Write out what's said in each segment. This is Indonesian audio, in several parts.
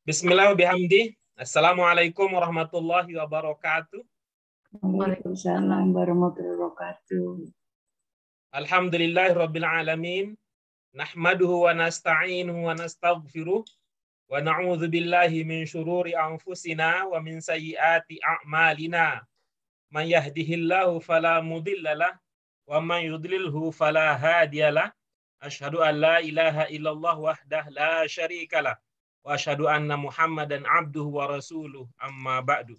Bismillah wa bihamdi. Assalamualaikum warahmatullahi wabarakatuh. Waalaikumsalam warahmatullahi wabarakatuh. Alhamdulillahirabbil alamin. Nahmaduhu wa nasta'inuhu wa nastaghfiruh wa na'udzu billahi min syururi anfusina wa min sayyiati a'malina. Man yahdihillahu fala mudhillalah wa man yudlilhu fala hadiyalah. Asyhadu an la ilaha illallah wahdah la syarikalah wa asyhadu anna Muhammadan abduhu wa rasuluh amma ba'du.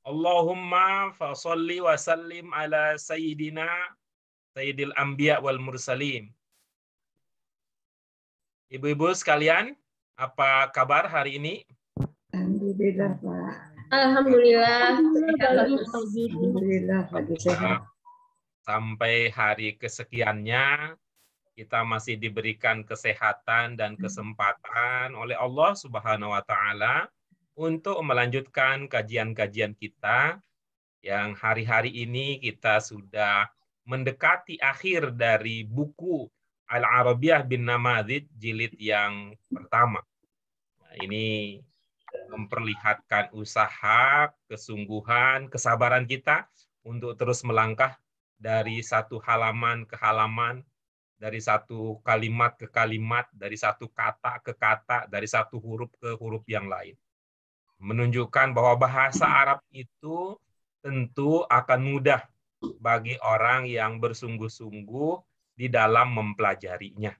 Allahumma fa sholli wa sallim ala sayyidina sayyidil anbiya wal mursalin. Ibu-ibu sekalian, apa kabar hari ini? Alhamdulillah, Pak. Alhamdulillah. Alhamdulillah, lagi sehat. Sampai hari kesekiannya kita masih diberikan kesehatan dan kesempatan oleh Allah Subhanahu wa taala untuk melanjutkan kajian-kajian kita yang hari-hari ini kita sudah mendekati akhir dari buku Al-Arabiyah bin Namadzij jilid yang pertama. Nah, ini memperlihatkan usaha, kesungguhan, kesabaran kita untuk terus melangkah dari satu halaman ke halaman, dari satu kalimat ke kalimat, dari satu kata ke kata, dari satu huruf ke huruf yang lain. Menunjukkan bahwa bahasa Arab itu tentu akan mudah bagi orang yang bersungguh-sungguh di dalam mempelajarinya.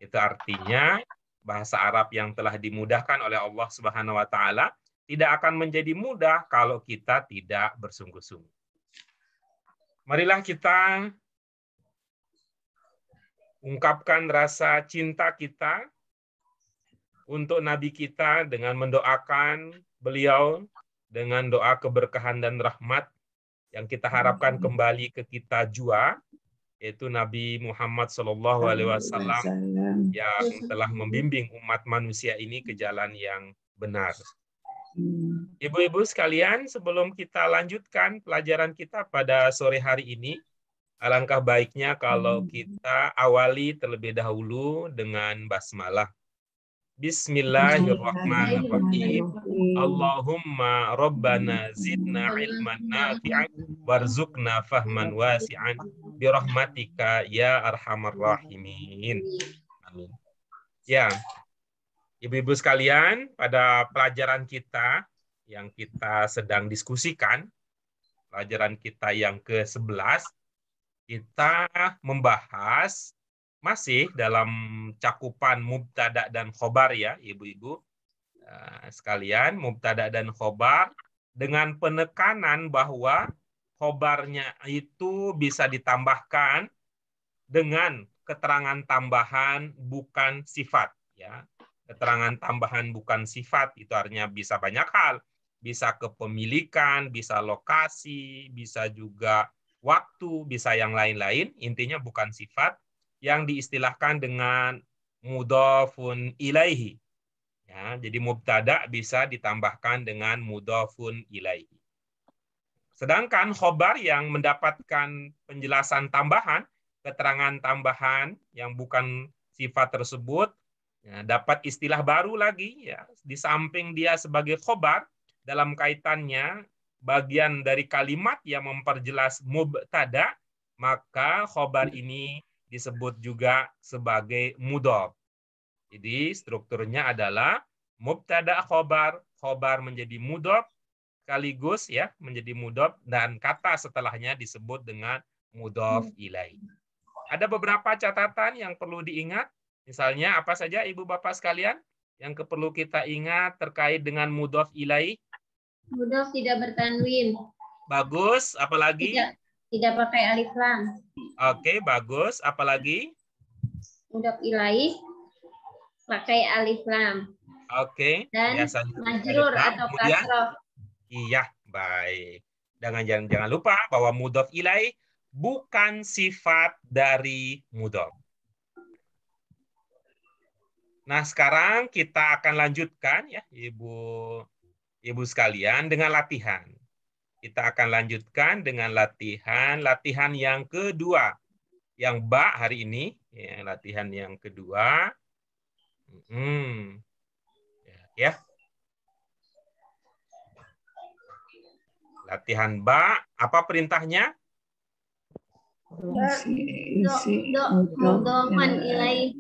Itu artinya bahasa Arab yang telah dimudahkan oleh Allah Subhanahu wa taala tidak akan menjadi mudah kalau kita tidak bersungguh-sungguh. Marilah kita ungkapkan rasa cinta kita untuk Nabi kita dengan mendoakan beliau dengan doa keberkahan dan rahmat yang kita harapkan kembali ke kita jua, yaitu Nabi Muhammad SAW yang telah membimbing umat manusia ini ke jalan yang benar. Ibu-ibu sekalian, sebelum kita lanjutkan pelajaran kita pada sore hari ini, alangkah baiknya kalau kita awali terlebih dahulu dengan basmalah. Bismillahirrahmanirrahim. Allahumma rabbana zidna ilman nafi'an warzuqna fahman wasi'an birahmatika ya arhamar rahimin. Amin. Ya, ibu-ibu sekalian, pada pelajaran kita yang kita sedang diskusikan, pelajaran kita yang ke-11, kita membahas masih dalam cakupan mubtada dan khobar ya, ibu-ibu sekalian, mubtada dan khobar dengan penekanan bahwa khobarnya itu bisa ditambahkan dengan keterangan tambahan bukan sifat ya. Keterangan tambahan bukan sifat itu artinya bisa banyak hal, bisa kepemilikan, bisa lokasi, bisa juga waktu, bisa yang lain-lain, intinya bukan sifat yang diistilahkan dengan mudhafun ilaihi. Ya, jadi mubtada bisa ditambahkan dengan mudhafun ilaihi. Sedangkan khobar yang mendapatkan penjelasan tambahan, keterangan tambahan yang bukan sifat tersebut, ya, dapat istilah baru lagi ya, di samping dia sebagai khobar dalam kaitannya bagian dari kalimat yang memperjelas mubtada, maka khobar ini disebut juga sebagai mudhaf. Jadi strukturnya adalah mubtada khobar, khobar menjadi mudhaf sekaligus ya menjadi mudhaf dan kata setelahnya disebut dengan mudhaf ilaih. Ada beberapa catatan yang perlu diingat. Misalnya apa saja Ibu Bapak sekalian yang perlu kita ingat terkait dengan mudhaf ilaih? Mudhaf tidak bertanwin. Bagus, apalagi? Tidak pakai alif lam. Oke, bagus. Apalagi? Mudhaf ilaih pakai alif lam. Oke. Dan Biasanya majrur atau kasroh. Iya, baik. Jangan lupa bahwa mudhaf ilaih bukan sifat dari mudhaf. Nah, sekarang kita akan lanjutkan ya, Ibu sekalian dengan latihan. Kita akan lanjutkan dengan latihan yang kedua. Yang ba hari ini, ya, latihan yang kedua. Ya. Ya. Latihan ba, apa perintahnya? Mudhofan ilaih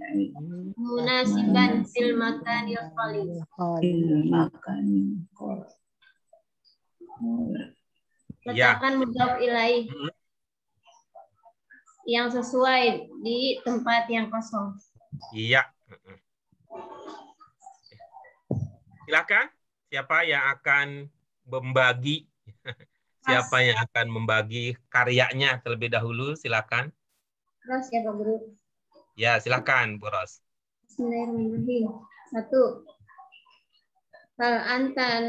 munasiban fil makanil qalil. Letakkan mudhof ilaih yang sesuai di tempat yang kosong. Iya. Silakan. Siapa yang akan membagi? Siapa yang akan membagi karyanya terlebih dahulu? Silakan. Terus ya Pak Guru. Ya, silakan Bu Ros. Bismillahirrahmanirrahim. 1. Hal anta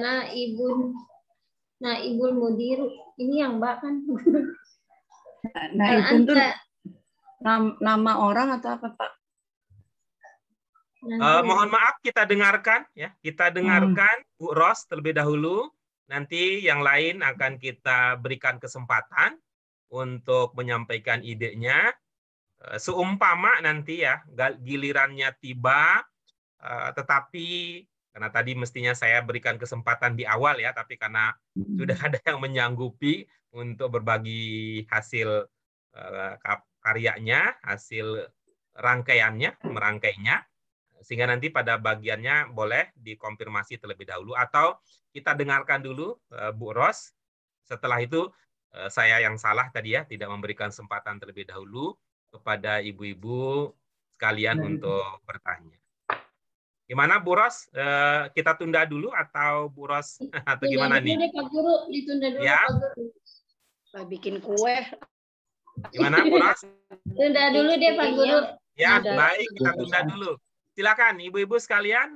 naibul mudir. Ini yang Mbak kan? Naibun itu nama orang atau apa Pak? Mohon maaf, kita dengarkan ya. Kita dengarkan Bu Ros terlebih dahulu. Nanti yang lain akan kita berikan kesempatan untuk menyampaikan idenya. Seumpama nanti ya gilirannya tiba, tetapi karena tadi mestinya saya berikan kesempatan di awal ya, tapi karena sudah ada yang menyanggupi untuk berbagi hasil karyanya, hasil merangkainya, sehingga nanti pada bagiannya boleh dikonfirmasi terlebih dahulu atau kita dengarkan dulu Bu Ros. Setelah itu saya yang salah tadi ya, tidak memberikan kesempatan terlebih dahulu kepada ibu-ibu sekalian untuk bertanya. Gimana Bu Ros? Kita tunda dulu atau Bu Ros atau gimana nih? Pak Guru, ditunda dulu ya? Pak Guru. Saya bikin kue. Gimana Bu Ros? Tunda dulu deh Pak Guru. Ya, baik, kita tunda dulu. Silakan ibu-ibu sekalian.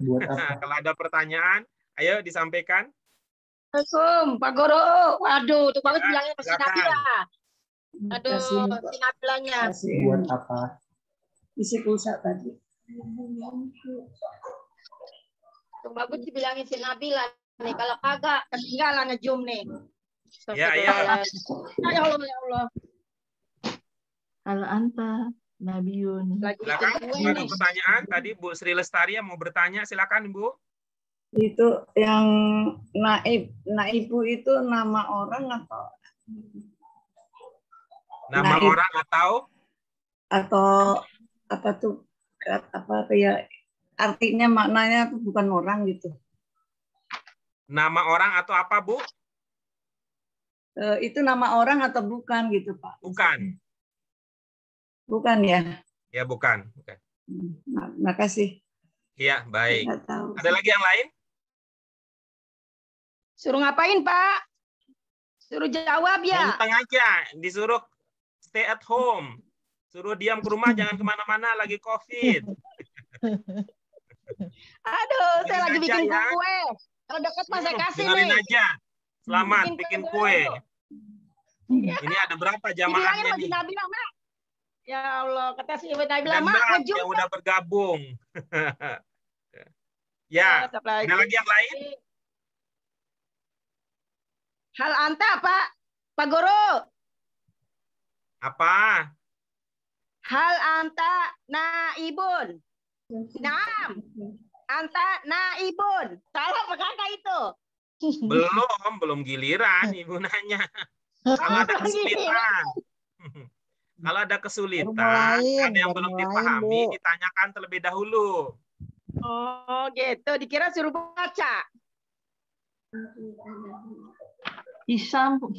Kalau ada pertanyaan, ayo disampaikan. Assalamualaikum Pak Guru. Waduh, tuh bagus bilangnya ke si Nabila. Aduh, si Nabilanya. Buat apa? Isi pulsa tadi. Tuh bagus dibilangin si Nabila nih. Kalau kagak ketinggalan nge-zoom nih. Ya. Ya Allah, ya Allah. Hal anta Nabiun. Silakan, ada pertanyaan tadi Bu Sri Lestari yang mau bertanya, silakan Bu. Itu yang naibu itu nama orang atau nama orang atau apa tuh apa ya artinya maknanya tuh bukan orang gitu. Nama orang atau apa Bu? Itu nama orang atau bukan gitu Pak? Bukan. Bukan ya? Ya bukan. Makasih. Iya baik. Ada lagi yang lain? Suruh ngapain Pak? Suruh jawab ya. Tentang aja, disuruh stay at home. Suruh diam ke rumah, jangan kemana-mana, lagi COVID. Aduh, saya lagi bikin kue. Kalau dekat mas saya kasih dengerin nih. aja. Selamat bikin kue. Ini ada berapa jamaahnya nih? Ya Allah, kata si Nabila, Mak, yang udah bergabung. Ya, ada lagi yang lain? Hal anta Pak Guru. Apa? Hal anta naibun. Naam. Anta naibun. Salah apa kagak itu? Belum giliran Ibu nanya. Kalau ada kesulitan. Kalau ada kesulitan, ada yang belum dipahami, ditanyakan terlebih dahulu. Oh gitu, dikira suruh baca. Hisamu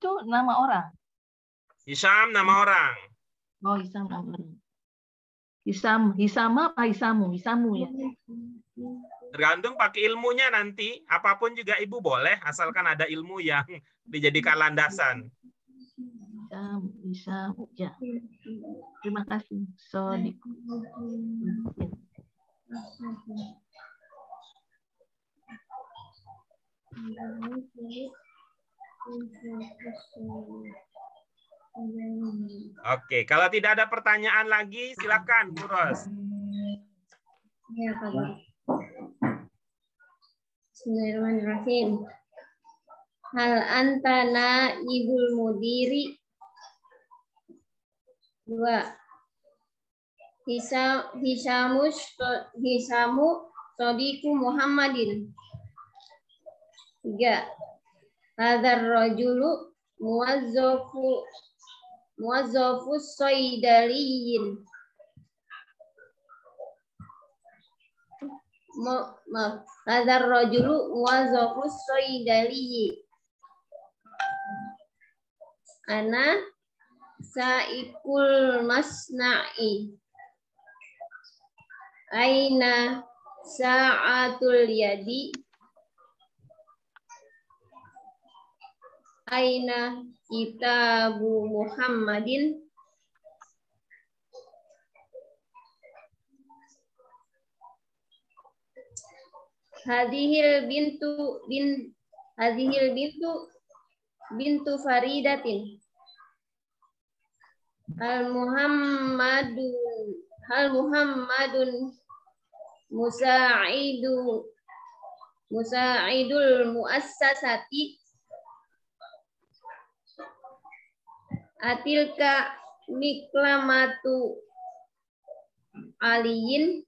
tuh nama orang. Hisam nama orang. Oh, Hisam nama orang. Hisam apa Hisamu? Hisamu ya. Tergantung pakai ilmunya nanti. Apapun juga Ibu boleh, asalkan ada ilmu yang dijadikan landasan. Hisamu ya. Terima kasih. Sodik. Oke, kalau tidak ada pertanyaan lagi, silakan Bu Ros. Ya, Pak Guru. Bismillahirrahmanirrahim. Hal anta naibul mudiri. 2. Hisamu sadiqu Muhammadin. 3. Hadzal rajulu muwazzafus saydaliyin. Hadzal rajulu muwazzafus saydaliyin. Ana saikul masna'i. Aina sa'atul yadi. Aina kitabu Muhammadin. Hadhil bintu Faridatin. Hal Muhammadun musa'idul muassasati. Atilka miklamatu aliyin.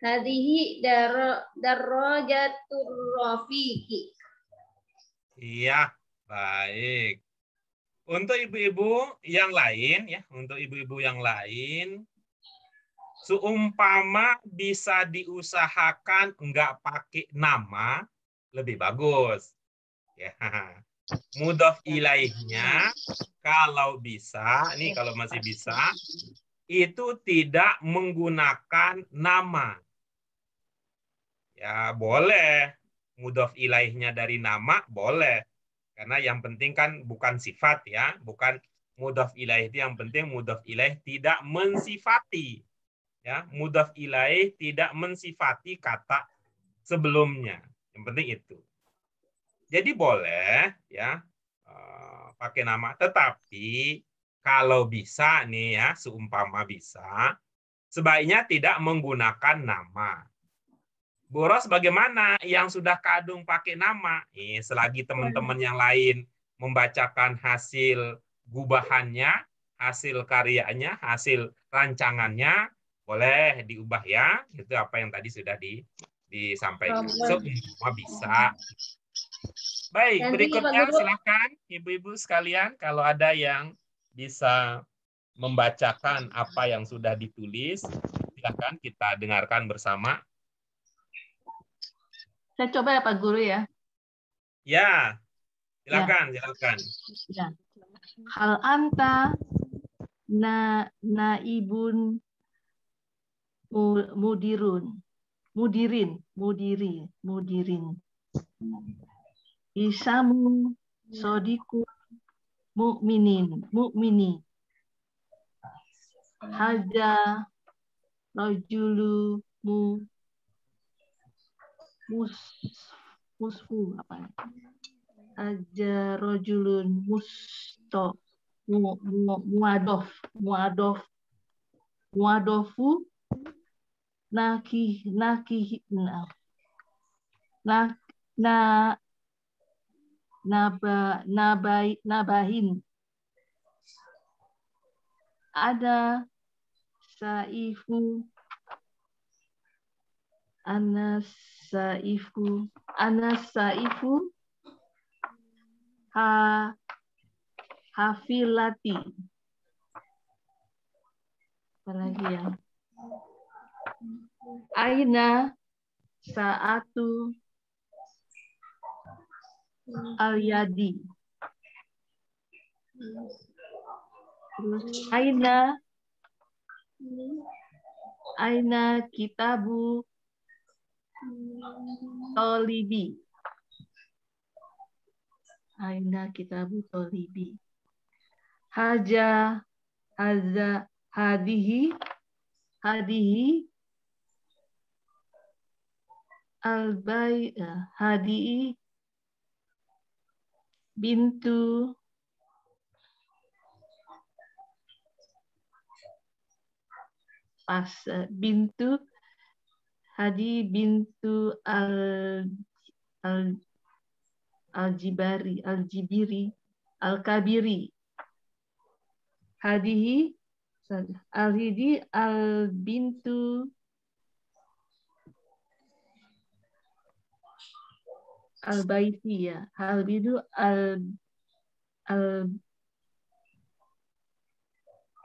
Hadhihi darajatur rafiqi. Iya, baik. Untuk ibu-ibu yang lain ya, untuk ibu-ibu yang lain, seumpama bisa diusahakan enggak pakai nama, lebih bagus. Ya. Mudhof ilaihnya kalau bisa, nih kalau masih bisa, itu tidak menggunakan nama. Ya, boleh. Mudhof ilaihnya dari nama, boleh. Karena yang penting kan bukan sifat ya, bukan mudhof ilaih itu yang penting mudhof ilaih tidak mensifati. Ya, mudhof ilaih tidak mensifati kata sebelumnya. Yang penting itu. Jadi boleh ya pakai nama, tetapi kalau bisa nih ya, seumpama bisa, sebaiknya tidak menggunakan nama. Bu Ros bagaimana yang sudah kadung pakai nama? Selagi teman-teman yang lain membacakan hasil gubahannya, hasil karyanya, hasil rancangannya, boleh diubah ya. Itu apa yang tadi sudah disampaikan. Seumpama bisa. Baik, berikutnya silakan ibu-ibu sekalian kalau ada yang bisa membacakan apa yang sudah ditulis, silakan kita dengarkan bersama. Saya coba ya Pak Guru ya. Ya, silakan, silakan. Ya. Hal anta naibun mudirin. Isamu sodiku mu'mini. Haja rajulu musfu apa? Haja rajulun muadofu nabahin. Ada saifu hafilati. Apalagi ya? Aina saatu al-yadi. Terus aina kitabu tolibi. Aina kitabu tolibi. Hadihi hadihi bintu al-jibiri al-kabiri. Hadihi al-bintu al-baiti ya. Al-bidu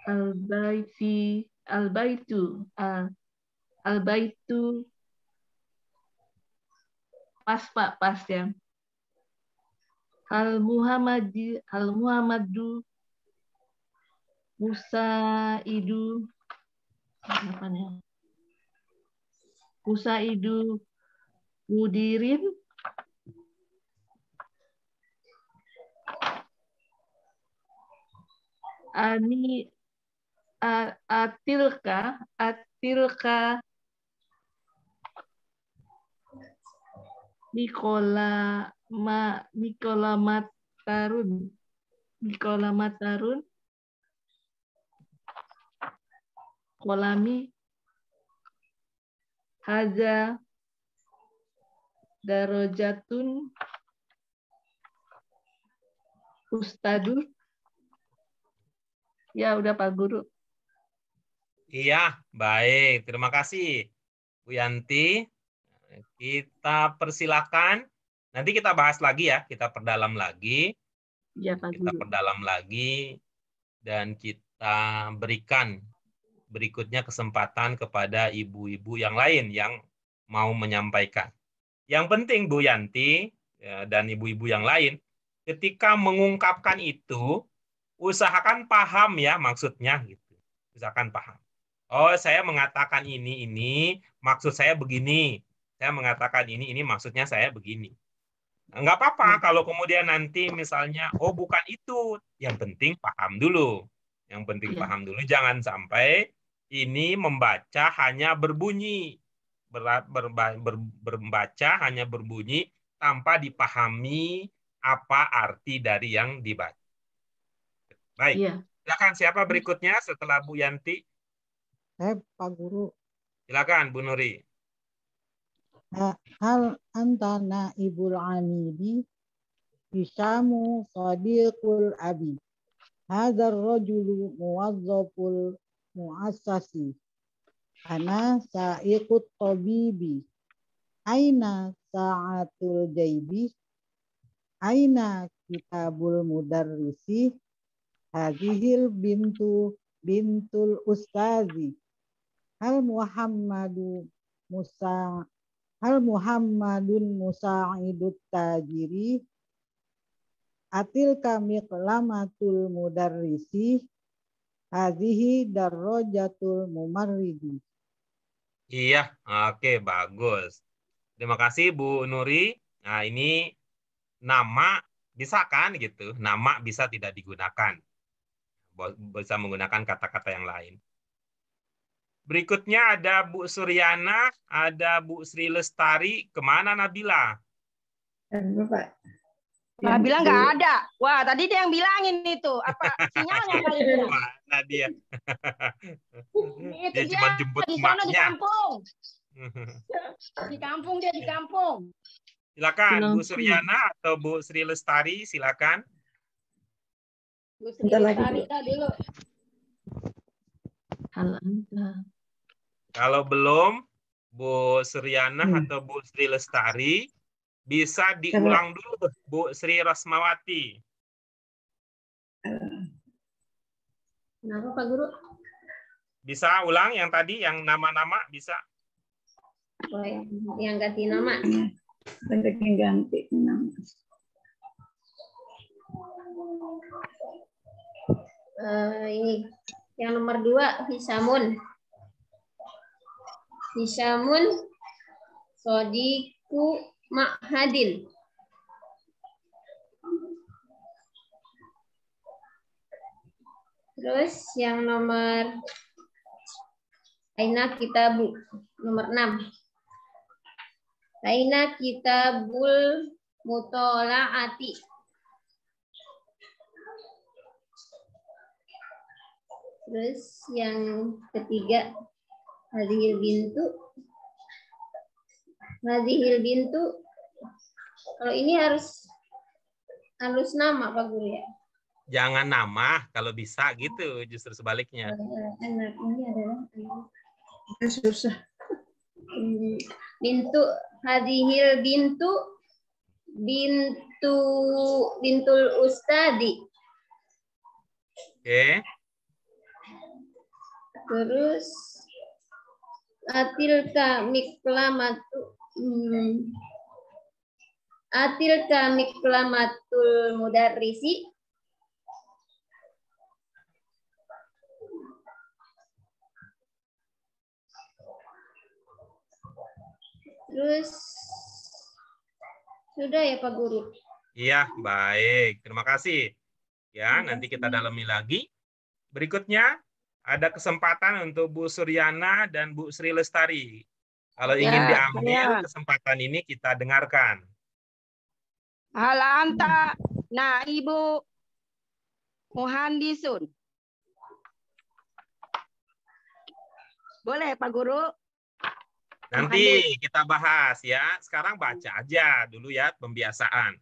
al-baiti al-baitu pas Pak, pas ya. Al-Muhammadu Musaidu apa nih? Musaidu Mudirin Ani Atilka Nikola Matarun Kolami Haza Darajatun Ustadu. Ya udah Pak Guru. Iya, baik. Terima kasih Bu Yanti. Kita persilakan. Nanti kita bahas lagi ya, kita perdalam lagi. Ya Pak Kita Guru. perdalam lagi dan kita berikan berikutnya kesempatan kepada ibu-ibu yang lain yang mau menyampaikan. Yang penting Bu Yanti ya, dan ibu-ibu yang lain, ketika mengungkapkan itu, usahakan paham ya maksudnya gitu. Usahakan paham. Oh, saya mengatakan ini, maksud saya begini. Saya mengatakan ini, maksudnya saya begini. Enggak apa-apa kalau kemudian nanti misalnya, oh bukan itu. Yang penting paham dulu. Yang penting Ya. paham dulu. Jangan sampai ini membaca hanya berbunyi. Membaca hanya berbunyi tanpa dipahami apa arti dari yang dibaca. Baik. Iya. Silakan siapa berikutnya setelah Bu Yanti? Pak Guru. Silakan Bu Nuri. Hal antana ibul amidi Hisamu sadiqul abi. Hadzal rajulu muwazzaful muassasi. Ana sa'iqut tabibi. Aina sa'atul jaibi. Aina kitabul mudarrisi. Hadhil bintul ustazi. Hal Muhammadun musa'idut tajiri. Atil kami kelamatul mudarrisi. Hadhihi darrojatul mumarridi. Iya, oke, bagus. Terima kasih Bu Nuri. Nah, ini nama bisa kan gitu. Nama bisa tidak digunakan. Bisa menggunakan kata-kata yang lain. Berikutnya ada Bu Suryana, ada Bu Sri Lestari. Kemana Nabila? Bapak. Nabila nggak ada. Wah, tadi dia yang bilangin itu. Apa sinyalnya kali itu? Mana dia? Itu Dia cuma jemput di sana di emaknya. kampung. Di kampung dia di kampung. Silakan Bu Suryana atau Bu Sri Lestari, silakan. Bu Sri Lestari dulu. Hal anta. Kalau belum, Bu Suryana atau Bu Sri Lestari, bisa diulang dulu Bu Sri Rasmawati. Kenapa Pak Guru? Bisa ulang yang tadi, yang nama-nama bisa. Oh, yang ganti nama. Banyak yang ganti nama. Ini yang nomor 2 Hisamun. Hisamun Sodiku Ma'hadin. Terus yang nomor Aina Kitabu nomor 6. Aina Kitabul Mutola'ati. Terus yang ketiga Hadhil bintu. Kalau ini harus nama Pak Guru ya. Jangan nama, kalau bisa gitu, justru sebaliknya. Anak ini adalah Susah. bintu. Hadhil bintu bintul ustadi. Oke. Terus atilka miklamatul mudarrisi. Terus sudah ya Pak Guru. Iya, baik. Terima kasih. Ya, nanti kita dalami lagi. Berikutnya ada kesempatan untuk Bu Suryana dan Bu Sri Lestari. Kalau ingin diambil kesempatan ini kita dengarkan. Hal anta naibu muhandisun. Boleh Pak Guru? Nanti kita bahas ya. Sekarang baca aja dulu ya, pembiasaan.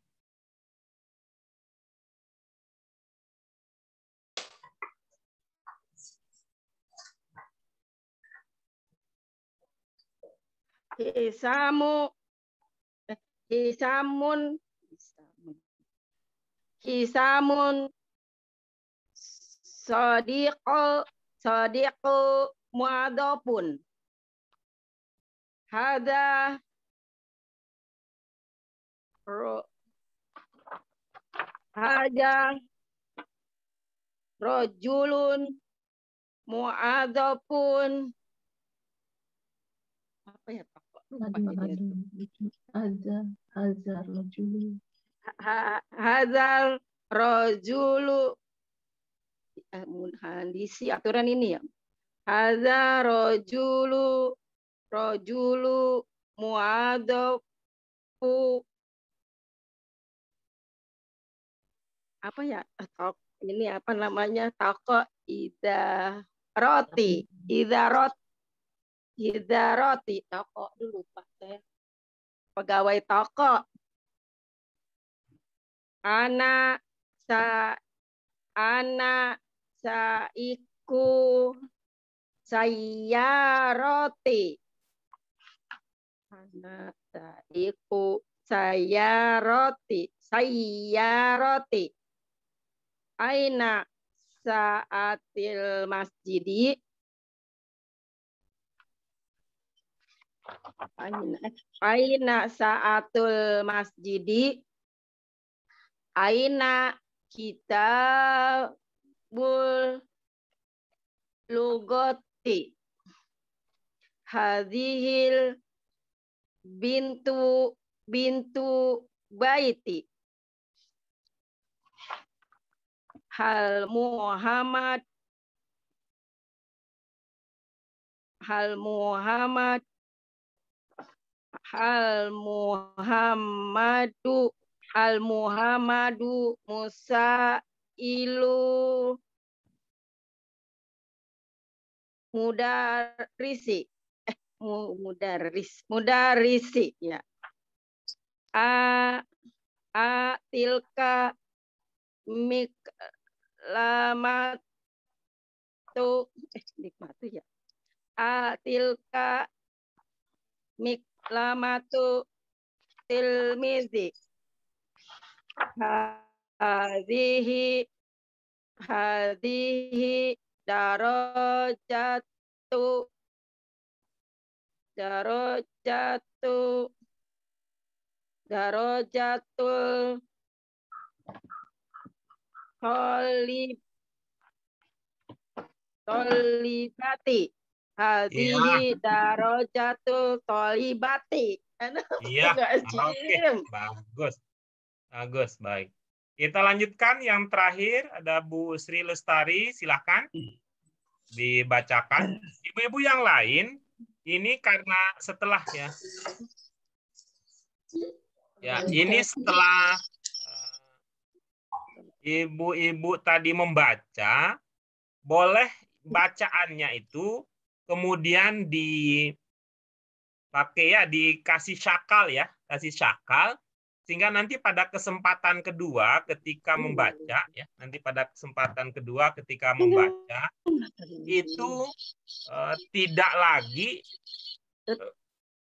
Hisamun sadiqu muadopun. Hada rojulun muadopun. Apa ya Pak? Hazal rojulu handisi aturan ini ya. Hazal rojulu muadofu apa ya? Ini apa namanya? Toko idaroti toko dulu Pak saya. Pegawai toko. Anak saiku sayaroti. Anak saiku sayaroti. Aina saatil masjidi. Aina saatul masjidi. Aina kitabul lugoti. Hadhil bintu baiti. Hal Muhammadu Musa ilu mudarrisi ya. Tilka miklamatu ya. Tilka miklamatu tilmizi. Hadhihi darajatu darajatul tolibati. Hadhihi darajatul tolibati. Iya, oke. Bagus, baik. Kita lanjutkan yang terakhir, ada Bu Sri Lestari, silahkan dibacakan. Ibu-ibu yang lain, ini karena setelah ya. Ya, ini setelah ibu-ibu tadi membaca, boleh bacaannya itu kemudian dipakai ya, dikasih syakal ya, kasih syakal. Sehingga nanti pada kesempatan kedua ketika membaca, ya, itu tidak lagi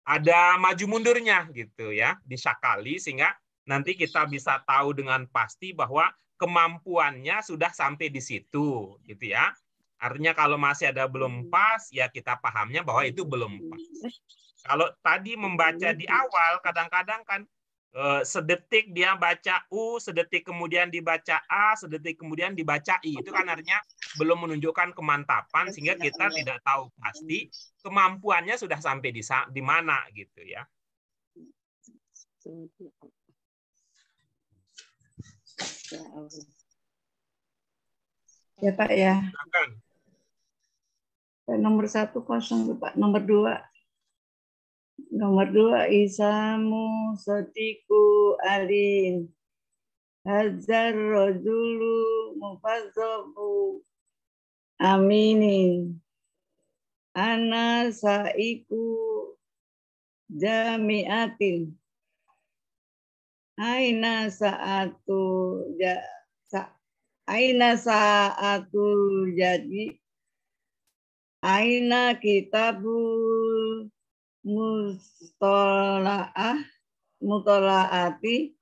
ada maju mundurnya gitu ya, disakali sehingga nanti kita bisa tahu dengan pasti bahwa kemampuannya sudah sampai di situ, gitu ya. Artinya kalau masih ada belum pas, ya kita pahamnya bahwa itu belum pas. Kalau tadi membaca di awal, kadang-kadang kan sedetik dia baca U, sedetik kemudian dibaca A, sedetik kemudian dibaca I. Itu kan artinya belum menunjukkan kemantapan, sehingga kita tidak tahu pasti kemampuannya sudah sampai di mana gitu ya. Ya Pak ya. Silakan. Nomor 1 kosong Pak. Nomor 2. Nomor 2 Isamu Sotiku Alin Hazar Rojulu Mufazzobu Aminin Ana Saiku Jamiatin Aina Saatu jadi Aina Kitabul Mutolaati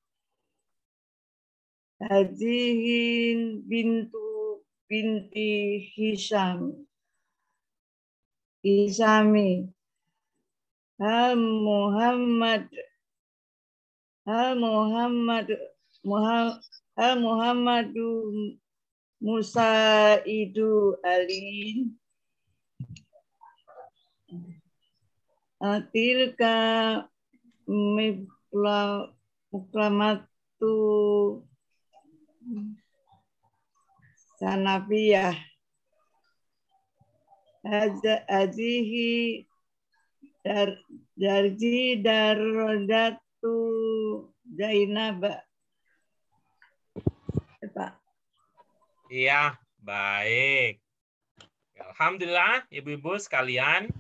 Hajihin binti Hisami Hal Muhammadu Musaidu Alin Tilka muklamatu sanafiyah hazihi darji darajatu Zainab. Pak. Iya, baik. Alhamdulillah, ibu-ibu sekalian.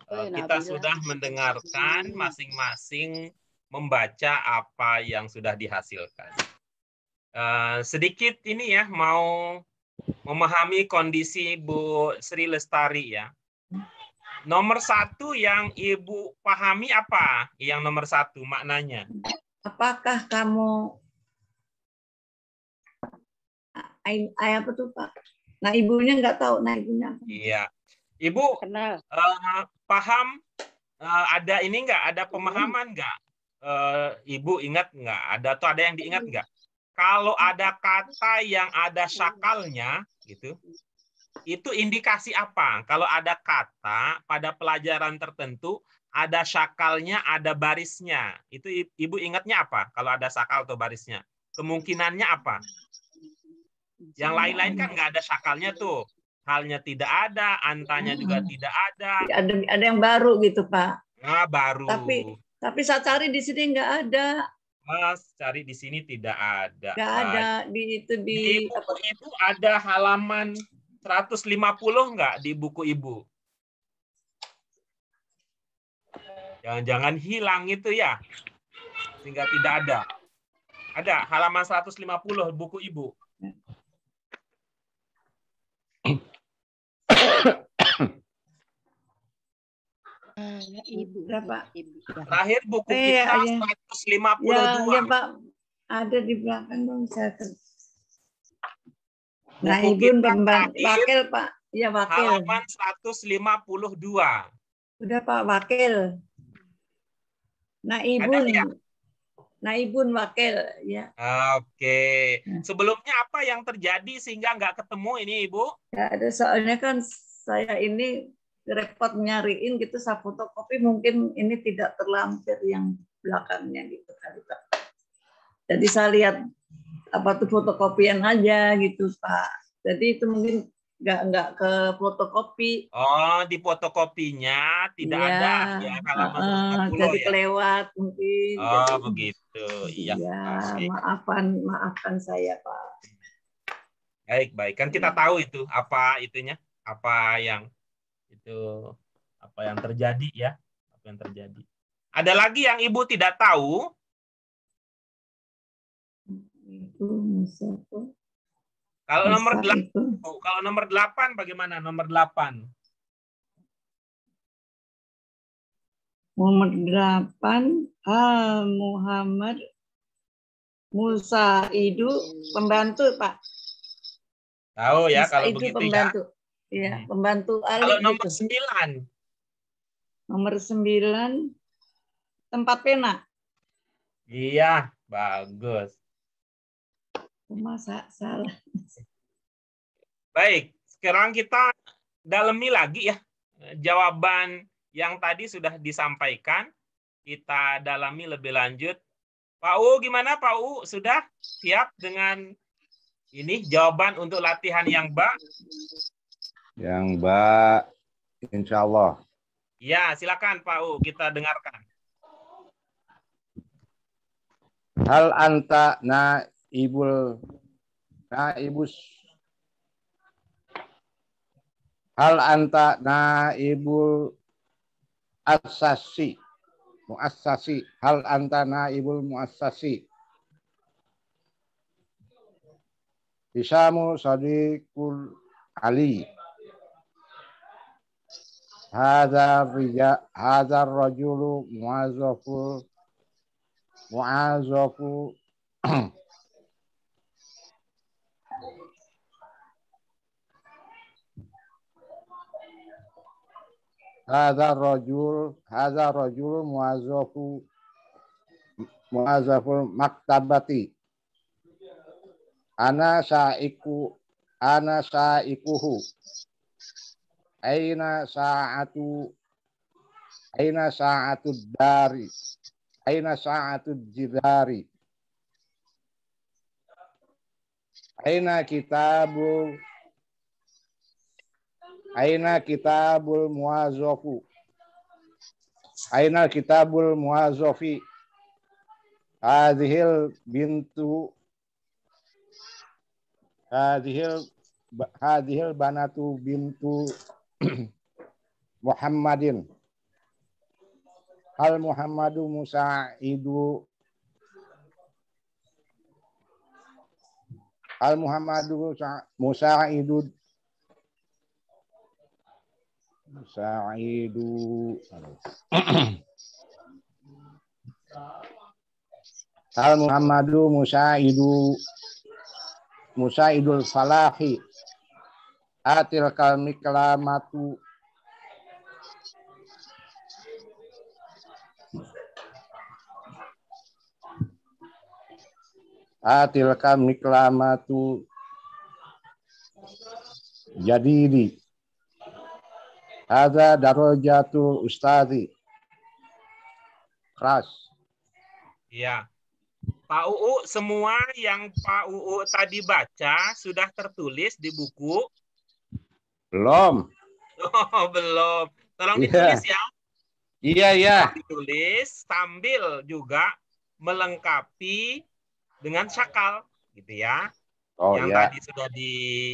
Kita sudah mendengarkan masing-masing membaca apa yang sudah dihasilkan. Sedikit ini ya, mau memahami kondisi Bu Sri Lestari ya. Nomor 1 yang Ibu pahami apa? Yang nomor 1 maknanya. Apakah kamu apa tuh Pak? Nah ibunya nggak tahu, nah ibunya. Iya. Ibu paham ada ini nggak? Ada pemahaman nggak? Ibu ingat nggak? Ada atau ada yang diingat nggak? Kalau ada kata yang ada syakalnya, gitu, itu indikasi apa? Kalau ada kata pada pelajaran tertentu ada syakalnya, ada barisnya, itu ibu ingatnya apa? Kalau ada sakal atau barisnya, kemungkinannya apa? Yang lain-lain kan nggak ada syakalnya tuh. Halnya tidak ada, antanya juga tidak ada. Ada yang baru gitu Pak. Nah, baru. Tapi saya cari di sini nggak ada. Mas cari di sini tidak ada. Nggak ada di buku Ibu ada halaman 150 nggak di buku Ibu? Jangan-jangan hilang itu ya, sehingga tidak ada. Ada halaman 150 buku Ibu. Ibu berapa? Terakhir buku kita 152. Ya Pak, ada di belakang dong saya. Nah Ibu wakil Pak, ya wakil. Halaman 152. Udah Pak wakil. Nah Ibu, ya? Nah Ibu wakil ya. Oke. Sebelumnya apa yang terjadi sehingga nggak ketemu ini Ibu? Ya ada, soalnya kan saya ini repot nyariin gitu, saya fotokopi mungkin ini tidak terlampir yang belakangnya gitu kali Pak. Jadi saya lihat apa tuh fotokopian aja gitu Pak. Jadi itu mungkin nggak ke fotokopi. Oh, di fotokopinya tidak ada ya halaman 150 jadi ya. kelewat mungkin. Oh, jadi, begitu. Iya. Ya, maafkan saya Pak. Baik. Kan kita tahu itu apa itunya, apa yang terjadi ya, apa yang terjadi. Ada lagi yang Ibu tidak tahu? Kalau nomor 8 bagaimana? Nomor 8. Nomor 8 Muhammad Musaidu pembantu, Pak. Tahu ya kalau Musaidu begitu pembantu. ya. Iya, pembantu Ali. Kalau nomor gitu. 9. Nomor 9 tempat pena. Iya, bagus. Masa salah. Baik, sekarang kita dalami lagi ya. Jawaban yang tadi sudah disampaikan, kita dalami lebih lanjut. Pak U, gimana Pak U? Sudah siap dengan ini jawaban untuk latihan yang ba? Yang ba, insya Allah. Ya, silakan Pak U, kita dengarkan. Hal anta naibul muassasi. Hal anta naibul muassasi. Hisamu sadiqul Ali. Hadza rajulu muazzafu hadza rajul muazzaful maktabati. Ana saikuhu. Aina sa'atu dari. Aina sa'atu jidari. Aina kitabul muazzafu. Aina kitabul muazzafi. Hadhil banatu bintu Muhammadin. Hal Muhammadu Musaidu. Hal Muhammadu Musaidu. Hal Muhammadu Musaidul falahi. Atil kalmiklamatu. Atil kamiklamatu jadidi. Hadza darajatul ustadi. Keras. Ya. Pak UU, semua yang Pak UU tadi baca sudah tertulis di buku? Belum. Oh, belum. Tolong Iya. ditulis ya. Iya. Ditulis sambil juga melengkapi dengan syakal, gitu ya. Oh, yang ya. tadi sudah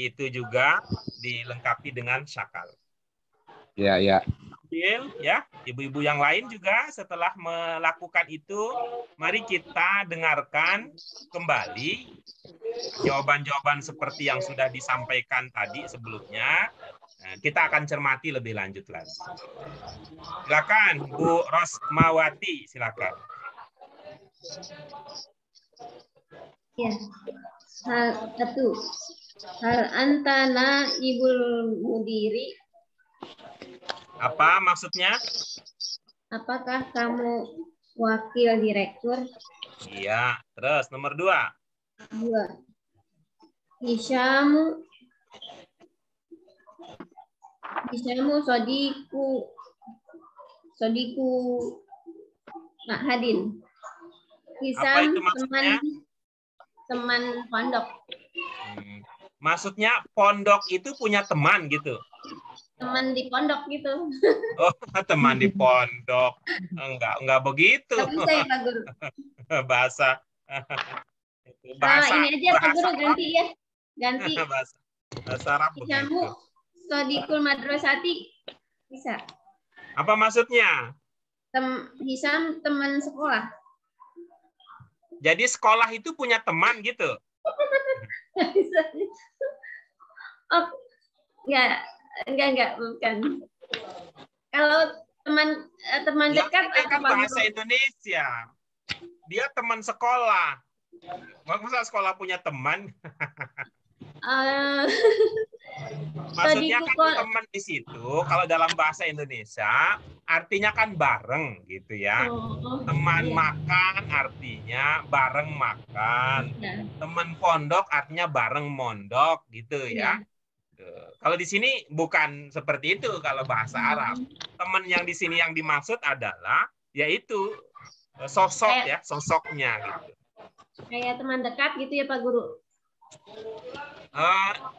itu juga dilengkapi dengan syakal. Iya. Ya, ibu-ibu yang lain juga setelah melakukan itu, mari kita dengarkan kembali jawaban-jawaban seperti yang sudah disampaikan tadi sebelumnya. Kita akan cermati lebih lanjut lagi. Silakan Bu Rosmawati, silakan. Ya. Hal antana ibul mudiri. Apa maksudnya? Apakah kamu wakil direktur? Iya. Terus nomor 2. 2. Hisyamu sodiku Ma'hadin. Apa itu maksudnya? teman pondok. Maksudnya pondok itu punya teman gitu? Teman di pondok gitu. Oh, teman di pondok. Enggak begitu. Tapi saya Pak Guru. Bahasa. Ini aja Pak Guru ganti ya. Ganti. Bahasa Arab begitu. Hisamu sodikul madrasati. Bisa. Apa maksudnya? Hisam teman sekolah. Jadi sekolah itu punya teman gitu? Oh, enggak, bukan. Kalau teman Ya, dekat ini kan apa, Pak bahasa Guru? Indonesia. Dia teman sekolah. Masa sekolah punya teman? Eh, Maksudnya kan Sodikul. teman di situ, kalau dalam bahasa Indonesia, artinya kan bareng gitu ya. Teman Iya. makan artinya bareng makan. Iya. Teman pondok artinya bareng mondok gitu ya. Iya. Kalau di sini bukan seperti itu kalau bahasa Arab. Teman yang di sini yang dimaksud adalah yaitu sosok ya, sosoknya gitu. Kayak teman dekat gitu ya Pak Guru?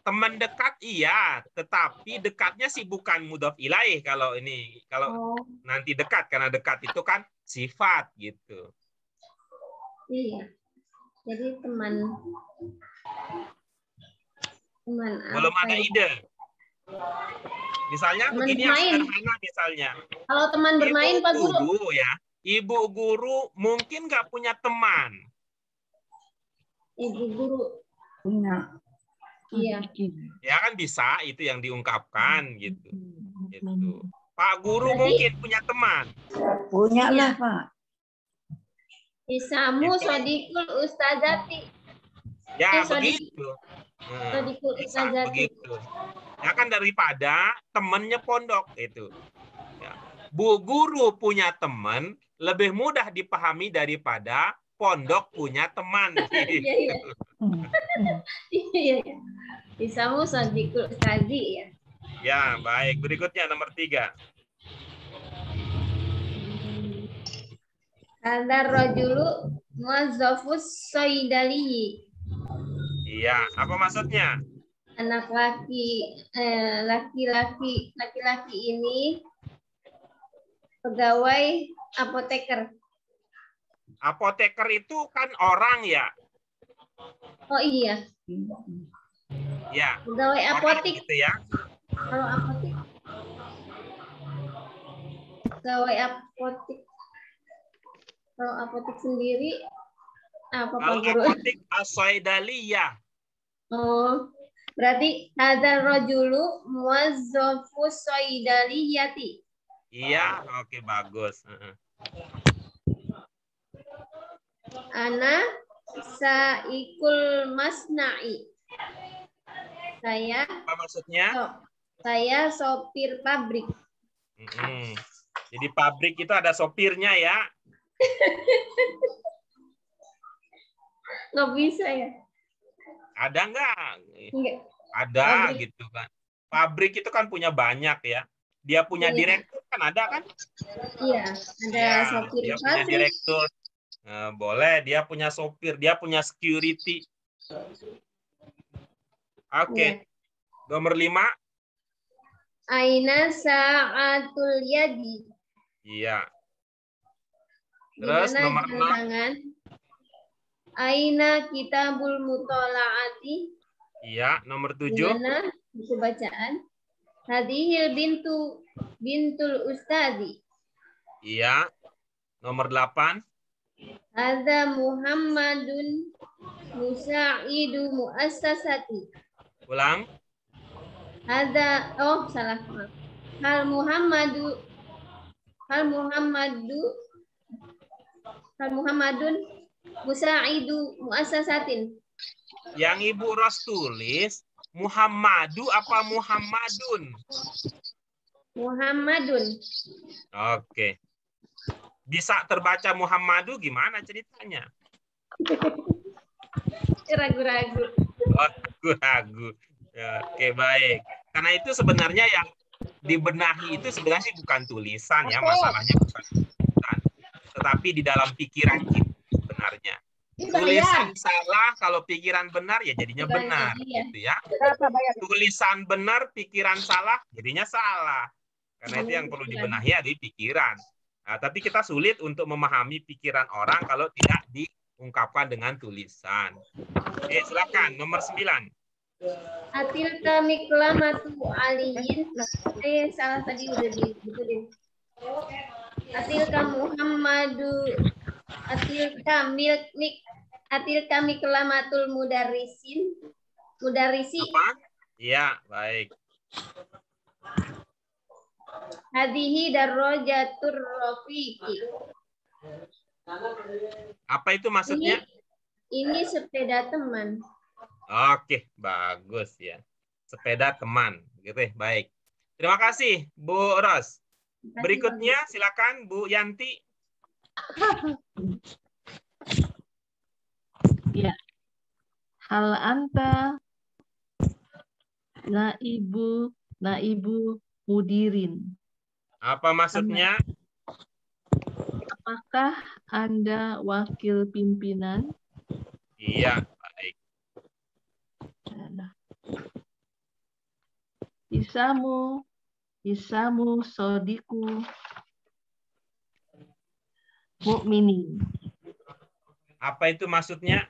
Teman dekat iya, tetapi dekatnya sih bukan mudhof ilaih kalau ini. Kalau nanti dekat, karena dekat itu kan sifat gitu. Iya. Jadi teman Belum apa ada ya? ide. Misalnya Teman begini yang bermain. sederhana misalnya. Kalau teman bermain Pak Guru? Guru ya. Ibu guru mungkin nggak punya teman. Ibu guru. Punya. Iya. Ya kan bisa itu yang diungkapkan gitu. Gitu. Pak guru mungkin punya teman. Punya lah Iya. Pak. Isamu sodikul ustazati. Ya Sodik. begitu. Sodikul Bisa ustazati. begitu. Ya kan daripada temennya pondok itu. Ya. Bu guru punya teman lebih mudah dipahami daripada pondok punya teman. Iya, iya. Iya, iya. Isamu sodikul ustazi ya. Ya, baik. Berikutnya nomor 3. Hadar rajulu muazzafus saidali. Iya, apa maksudnya? Anak laki-laki ini pegawai apoteker. Apoteker itu kan orang ya. Oh iya, Ya. pegawai Orang apotek. gitu ya. Kalau apotek, pegawai apotek. Kalau apotek sendiri apa Pak Kalau Guru? apotek as-saidaliyah. Oh, berarti hadar rajulu muazzafus saidaliyati. Iya, oke bagus. Ana saikul masna'i. Apa maksudnya? Saya sopir pabrik. Jadi pabrik itu ada sopirnya ya. Nggak bisa ya? Ada nggak? Enggak. Ada Pabrik. gitu kan. Pabrik itu kan punya banyak ya. Dia punya Iya. direktur kan ada kan? Iya, ada Ya, sopir dia punya pabrik. direktur. Boleh, dia punya sopir, dia punya security. Oke. Iya. Nomor 5. Aina sa'atul yadi. Iya. Di Terus mana nomor jam 6. tangan? Aina kitabul mutola'ati. Iya, nomor Di 7. mana buku bacaan? Hadihil bintul ustadi. Iya. Nomor 8. Hadza Muhammadun musa'idu muassasati. Ulang. Hadza salah. Maaf. Hal Muhammadun musa'idu muassasatin. Yang Ibu Ros tulis Muhammadu apa Muhammadun? Muhammadun. Oke. Bisa terbaca Muhammadu gimana ceritanya? Ragu-ragu. Ragu-ragu. Oke, baik. Karena itu sebenarnya yang dibenahi itu sebenarnya bukan tulisan ya, masalahnya bukan tulisan, tetapi di dalam pikiran kita sebenarnya. Tulisan salah, kalau pikiran benar ya jadinya benar, gitu ya. Tulisan benar, pikiran salah, jadinya salah. Karena itu yang perlu dibenahi ya di pikiran. Nah, tapi kita sulit untuk memahami pikiran orang kalau tidak diungkapkan dengan tulisan. Oke, silakan nomor 9. Atil kamiklamatu aliyin. Salah tadi udah dibetulin. Atil Muhammadu. Atil kamiklamatul mudarisi. Apa? Iya, baik. Hadhihi darrojatur rafiqi. Apa itu maksudnya? Ini sepeda teman. Oke, bagus ya. Sepeda teman, gitu. Baik. Terima kasih, Bu Ros. Berikutnya silakan Bu Yanti. Ya. Hal anta naibu mudirin. Apa maksudnya? Apakah Anda wakil pimpinan? Iya, baik. Isamu sodiku mukminin. Apa itu maksudnya?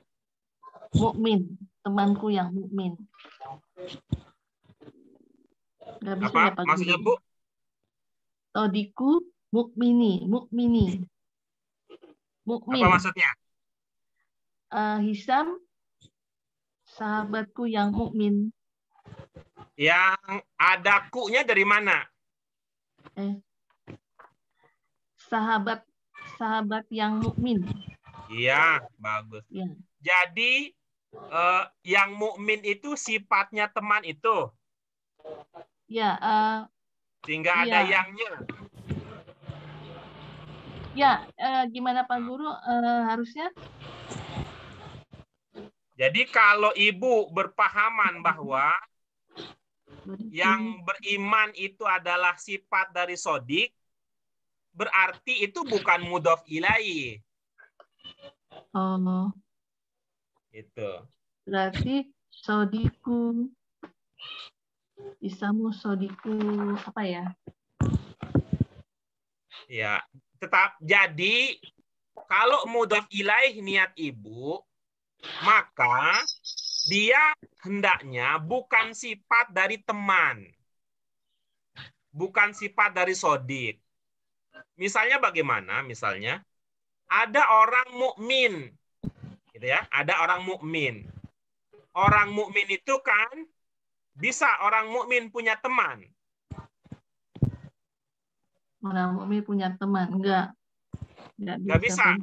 Mukmin, temanku yang mukmin. Nggak bisa ya, Apa Pak maksudnya, Guru? Bu? Sodiku mukmini. Mukmin. Apa maksudnya? Hisam, sahabatku yang mukmin. Yang ada ku-nya dari mana? Sahabat yang mukmin. Iya, bagus. Ya. Jadi yang mukmin itu sifatnya teman itu. Ya. Sehingga ada yangnya. Ya, gimana Pak Guru? Harusnya? Jadi kalau Ibu berpahaman bahwa yang beriman itu adalah sifat dari sodik, berarti itu bukan mudhof ilaih. Oh. Itu. Berarti sodiku, isamu sodiku, apa ya? Ya, tetap jadi kalau mudhof ilaih niat Ibu, maka dia hendaknya bukan sifat dari teman. Bukan sifat dari sodik. Misalnya bagaimana? Misalnya ada orang mukmin, gitu ya. Ada orang mukmin. Orang mukmin itu kan bisa orang mukmin punya teman. Orang mukmin punya teman, enggak bisa.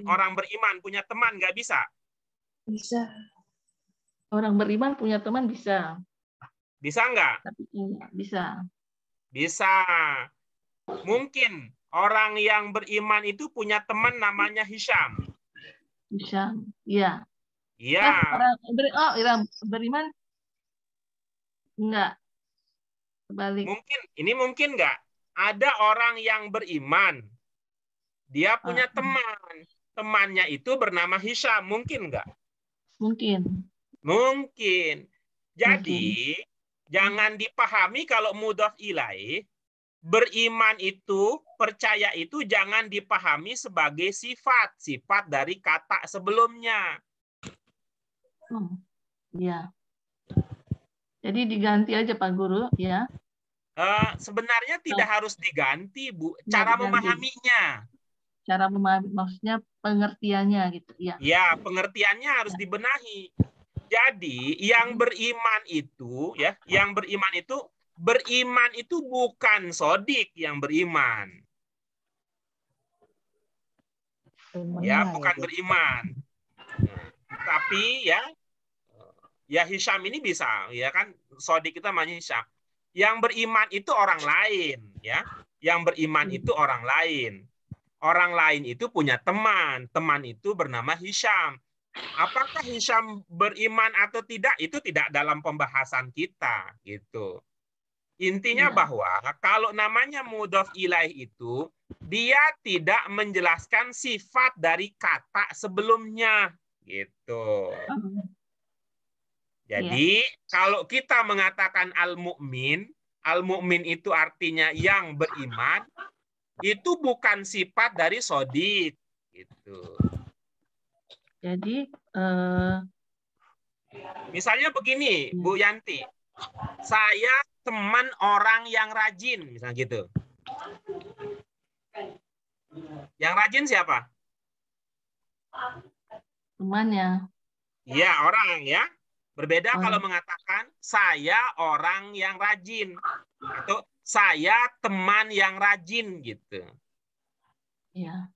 Orang beriman punya teman, nggak bisa. Bisa. Orang beriman punya teman bisa. Bisa nggak? Tapi bisa. Bisa. Mungkin orang yang beriman itu punya teman namanya Hisham. Hisham, iya. Iya. Orang beriman enggak. Kebalik. Mungkin nggak? Ada orang yang beriman. Dia punya teman. Temannya itu bernama Hisham. Mungkin nggak? Mungkin. Jadi, jangan dipahami kalau mudhof ilaih, beriman itu, percaya itu jangan dipahami sebagai sifat dari kata sebelumnya. Iya. Jadi diganti aja Pak Guru, ya. Sebenarnya tidak harus diganti, Bu. Cara memahaminya. Cara memahami, maksudnya pengertiannya gitu, ya. Ya, pengertiannya harus dibenahi. Jadi, yang beriman itu, ya, beriman itu bukan sodik yang beriman. Ya, bukan beriman. Tapi ya Hisham ini bisa, ya kan, sodik kita namanya Hisham. Yang beriman itu orang lain, ya. Yang beriman itu orang lain. Orang lain itu punya teman. Teman itu bernama Hisham. Apakah Hisham beriman atau tidak? Itu tidak dalam pembahasan kita, gitu. Intinya bahwa kalau namanya mudhof ilaih itu, dia tidak menjelaskan sifat dari kata sebelumnya, gitu. Jadi kalau kita mengatakan al-mu'min itu artinya yang beriman, itu bukan sifat dari sodik, gitu. Jadi misalnya begini, Bu Yanti, saya teman orang yang rajin, misalnya gitu. Yang rajin siapa? Temannya. Iya, orang ya. Berbeda kalau mengatakan saya orang yang rajin atau saya teman yang rajin gitu. Ya.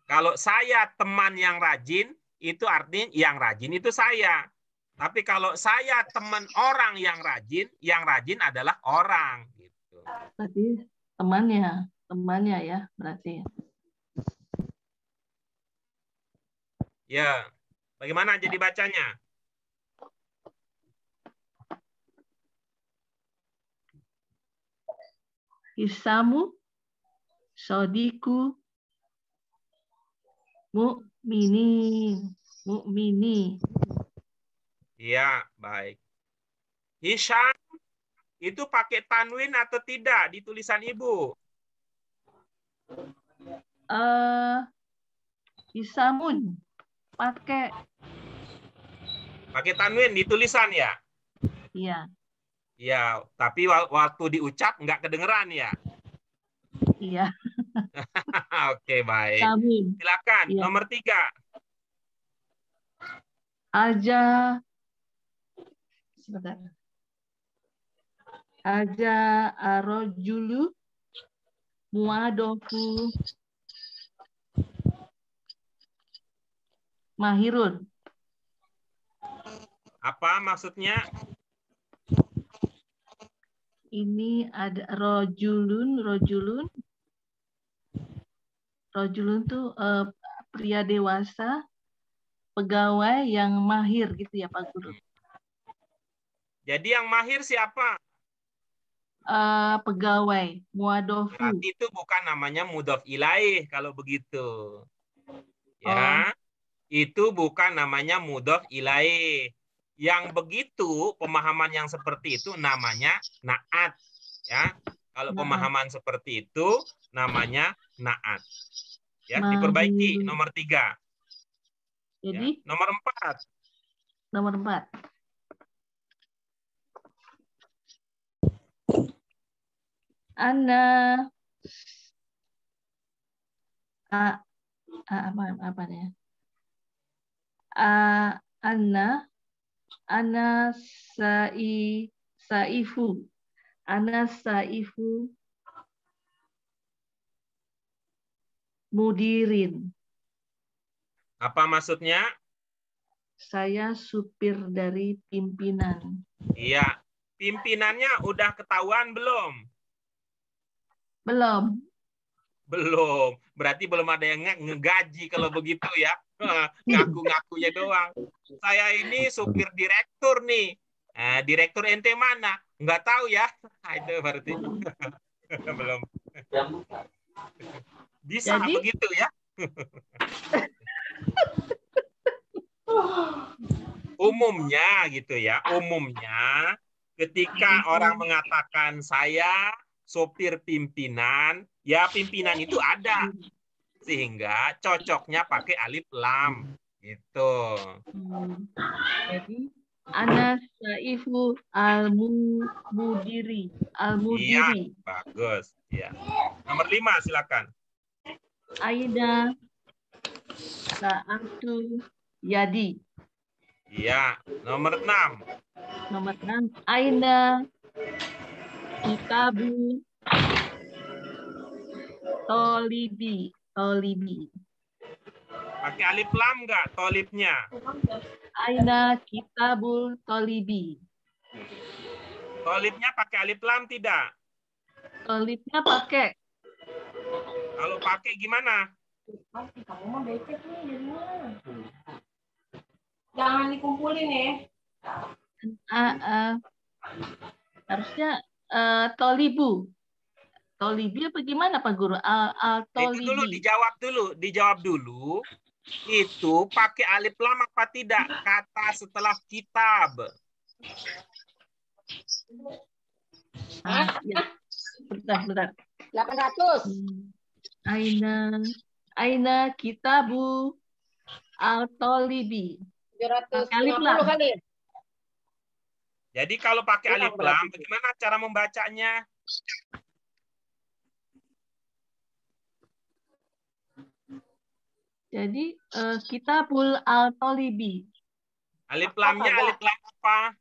Kalau saya teman yang rajin, itu artinya yang rajin itu saya. Tapi kalau saya teman orang yang rajin adalah orang gitu. Berarti temannya ya berarti. Ya, bagaimana jadi bacanya? Hisamu sodiku mukmini. Ya, baik. Hisham itu pakai tanwin atau tidak di tulisan Ibu? Hisamun pakai. Pakai tanwin di tulisan ya? Iya. Ya, tapi waktu diucap nggak kedengeran ya? Iya. Oke, baik. Samun. Silakan, Iya. nomor 3. Sebentar. Aja arojulu muadofu mahirun. Apa maksudnya? Ini ada rojulun tuh pria dewasa, pegawai yang mahir gitu ya Pak Guru. Jadi yang mahir siapa? Pegawai, muadofu. Berarti itu bukan namanya mudhof ilaih kalau begitu. Ya, itu bukan namanya mudhof ilaih. Yang begitu, pemahaman yang seperti itu namanya naat. Ya, kalau pemahaman seperti itu namanya naat. Ya, diperbaiki nomor 3. Jadi ya. Nomor 4. Nomor 4. Ana apa ya? Ana saifu mudirin. Apa maksudnya? Saya supir dari pimpinan. Iya. Pimpinannya udah ketahuan belum? Belum. Belum. Berarti belum ada yang ngegaji kalau begitu ya. Ngaku-ngakunya doang. Saya ini supir direktur nih. Direktur ente mana? Nggak tahu ya. Itu berarti. Belum. Bisa jadi, begitu ya. Umumnya gitu ya. Umumnya ketika orang mengatakan saya sopir pimpinan, ya pimpinan itu ada. Sehingga cocoknya pakai alif lam. Gitu. Jadi, ana saifu al-mudiri. Iya, bagus. Ya. Nomor 5, silakan. Aida sa'atu yadi. Iya, nomor 6. Nomor 6. Aina kitabu tolibi. Pakai alif lam nggak tolibnya? Aina kitabul tolibi. Tolibnya pakai alif lam tidak? Tolibnya pakai. Kalau pakai gimana? Kamu mau becek nih jadinya. Jangan dikumpulin ya. Harusnya tolibu. Tolibi apa gimana Pak Guru? Itu dulu dijawab dulu. Itu pakai alif lam apa tidak? Kata setelah kitab. Ya. Bentar. 800. Aina kitabu al-tolibi. 750 kali. Jadi kalau pakai alif lam, bagaimana cara membacanya? Jadi kitabul al-tolibi. Alif lamnya alif lam apa?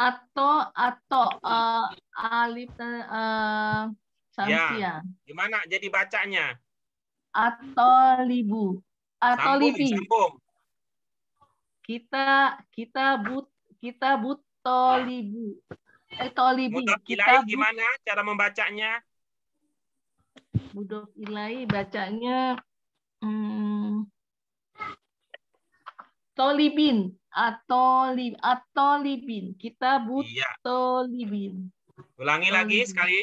atau alif samsia. Gimana jadi bacanya? Atau libu. Atau Sambung, libi. sambung. Kita but tolibu. Tolibi. Mudhof Kita ilaih gimana cara membacanya? mudhof ilaih bacanya tolibin atau libin. Kita but Iya. tolibin. Ulangi lagi Tolibin. sekali.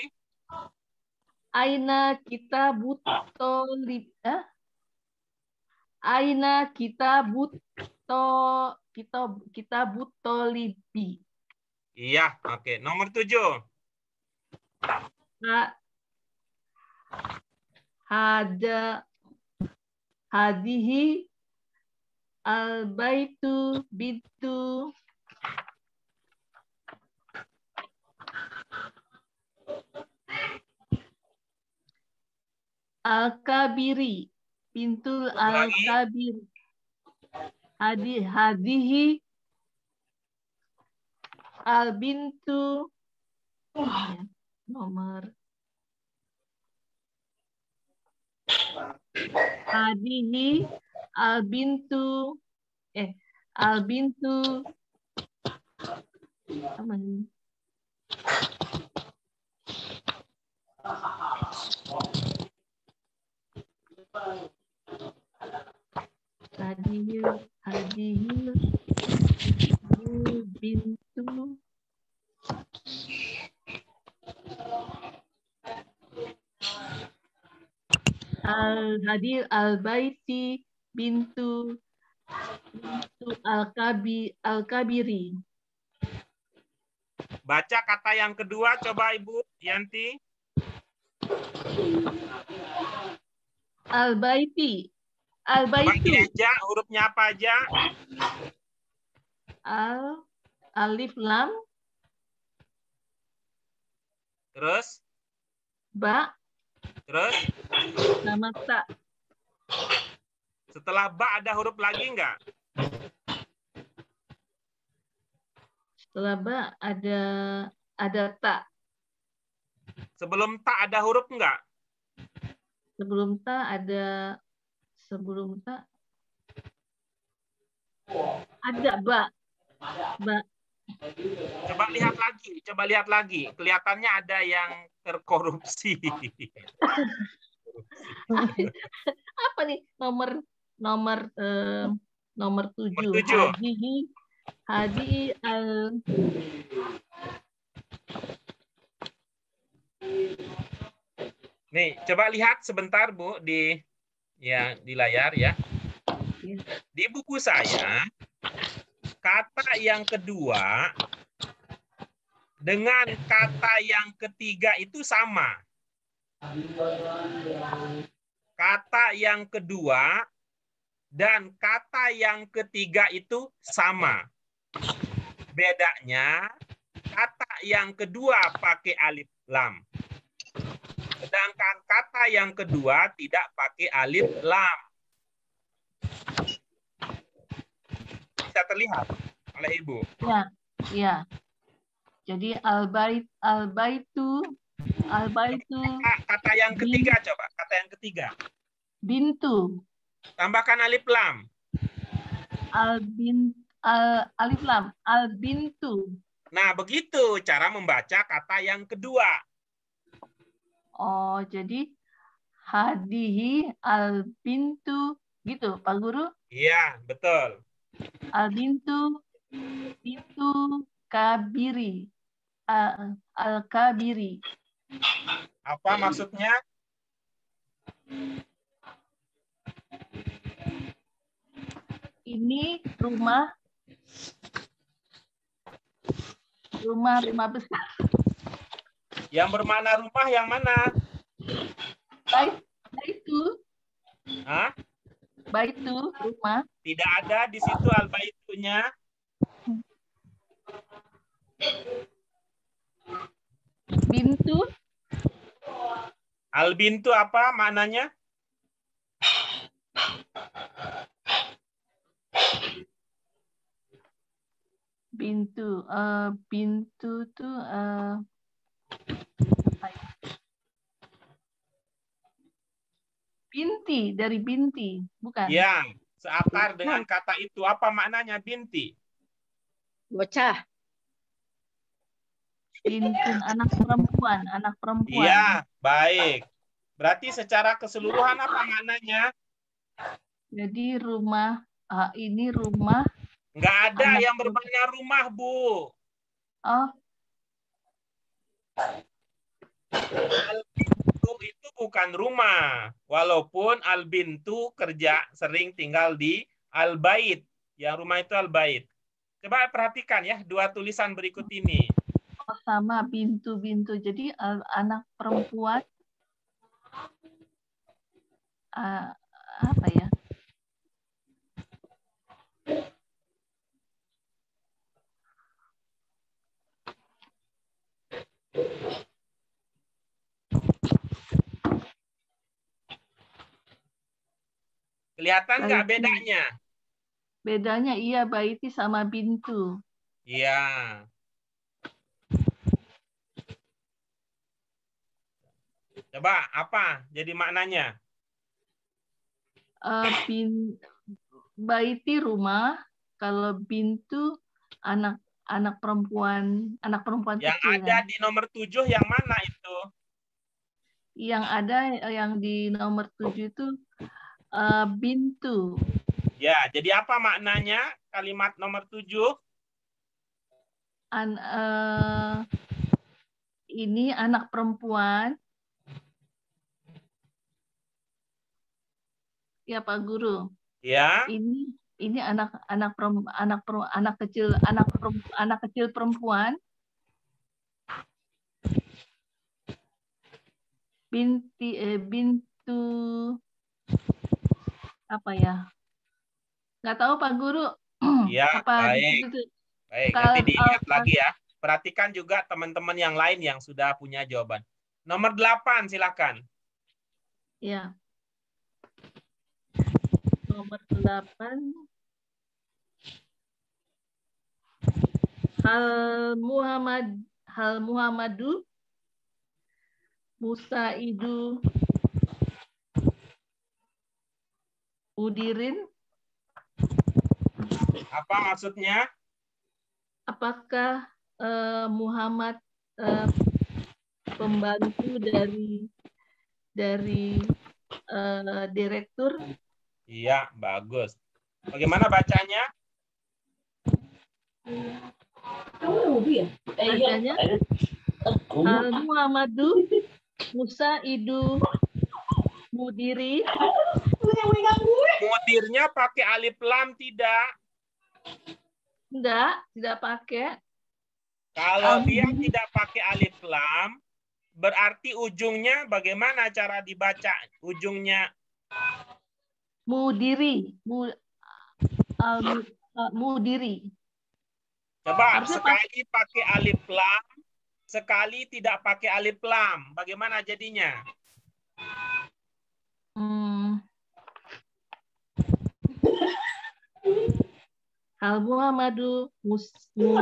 Aina kita but Aina kita tolibi. Iya, oke. Nomor 7. Hadihi al-baitu bintu al-kabiri. Pintu al-kabiri. Hadihi al-bintu nomor hadihi al-bintu apa ini? Hadihi bintu al-hadir al-baiti bintu al-kabiri. Baca kata yang kedua, coba Ibu Yanti. Al-baiti. Coba Al-baitu. aja, hurufnya apa aja? Alif lam. Terus? Ba. Terus? Sama ta. Setelah ba ada huruf lagi enggak? Setelah ba ada ta. Sebelum ta ada huruf enggak? Sebelum ta ada ba. Ba. Coba lihat lagi. Kelihatannya ada yang terkorupsi. Apa nih nomor 7. Nomor 7. Hadihi al Nih, coba lihat sebentar Bu di layar ya. Di buku saya kata yang kedua dengan kata yang ketiga itu sama. Kata yang kedua dan kata yang ketiga itu sama. Bedanya kata yang kedua pakai alif lam. Sedangkan kata yang kedua tidak pakai alif lam. Bisa terlihat oleh Ibu? Ya. Jadi al-baitu kata yang ketiga coba, kata yang ketiga. Bintu. Tambahkan alif lam. Alif lam, al-bintu. Nah, begitu cara membaca kata yang kedua. Oh, jadi hadihi al-bintu gitu, Pak Guru? Iya, betul. Al-bintu kabiri. Al-kabiri. Apa maksudnya? Ini rumah besar. Yang bermakna rumah yang mana? Baitu. Hah? Baitu, rumah. Tidak ada di situ al-baitunya. Bintu. Al-bintu apa maknanya? Pintu. Pintu tuh apa ya? Binti, dari binti, bukan? Ya, seakar dengan kata itu. Apa maknanya binti? Bocah. Binti, anak perempuan, anak perempuan. Iya, baik. Berarti secara keseluruhan apa maknanya? Jadi rumah, ini rumah. Nggak ada anak yang bermakna rumah, Bu. Oh, Al-bintu itu bukan rumah. Walaupun al-bintu kerja sering tinggal di al-bait. Yang rumah itu al-bait. Coba perhatikan ya dua tulisan berikut ini. sama bintu-bintu. Jadi anak perempuan apa ya? Kelihatan nggak bedanya? Bedanya iya baiti sama bintu. Iya. Coba apa jadi maknanya? Baiti rumah, kalau bintu anak perempuan Yang kecil. ada di nomor 7 yang mana itu? Yang ada yang di nomor 7 itu bintu. Ya, jadi apa maknanya kalimat nomor 7? Ini anak perempuan. Ya Pak Guru. Ya. Ini anak kecil perempuan. Bintu apa ya? Nggak tahu Pak Guru. Iya, baik. Baik, nanti diingat lagi ya. Perhatikan juga teman-teman yang lain yang sudah punya jawaban. Nomor 8, silakan. Ya. Nomor 8. Hal Muhammadu Musaidu Mudirin. Apa maksudnya? Apakah Muhammad pembantu dari direktur? Iya, bagus. Bagaimana bacanya? Bacanya Al Muhammadu Musaidu Mudiri. Mudirnya pakai alif lam tidak? Enggak, tidak pakai. Kalau dia tidak pakai alif lam, berarti ujungnya bagaimana cara dibaca ujungnya? Mudiri. Mudiri. Coba sekali pakai alif lam, sekali tidak pakai alif lam. Bagaimana jadinya? Al Muhammadu Musaidu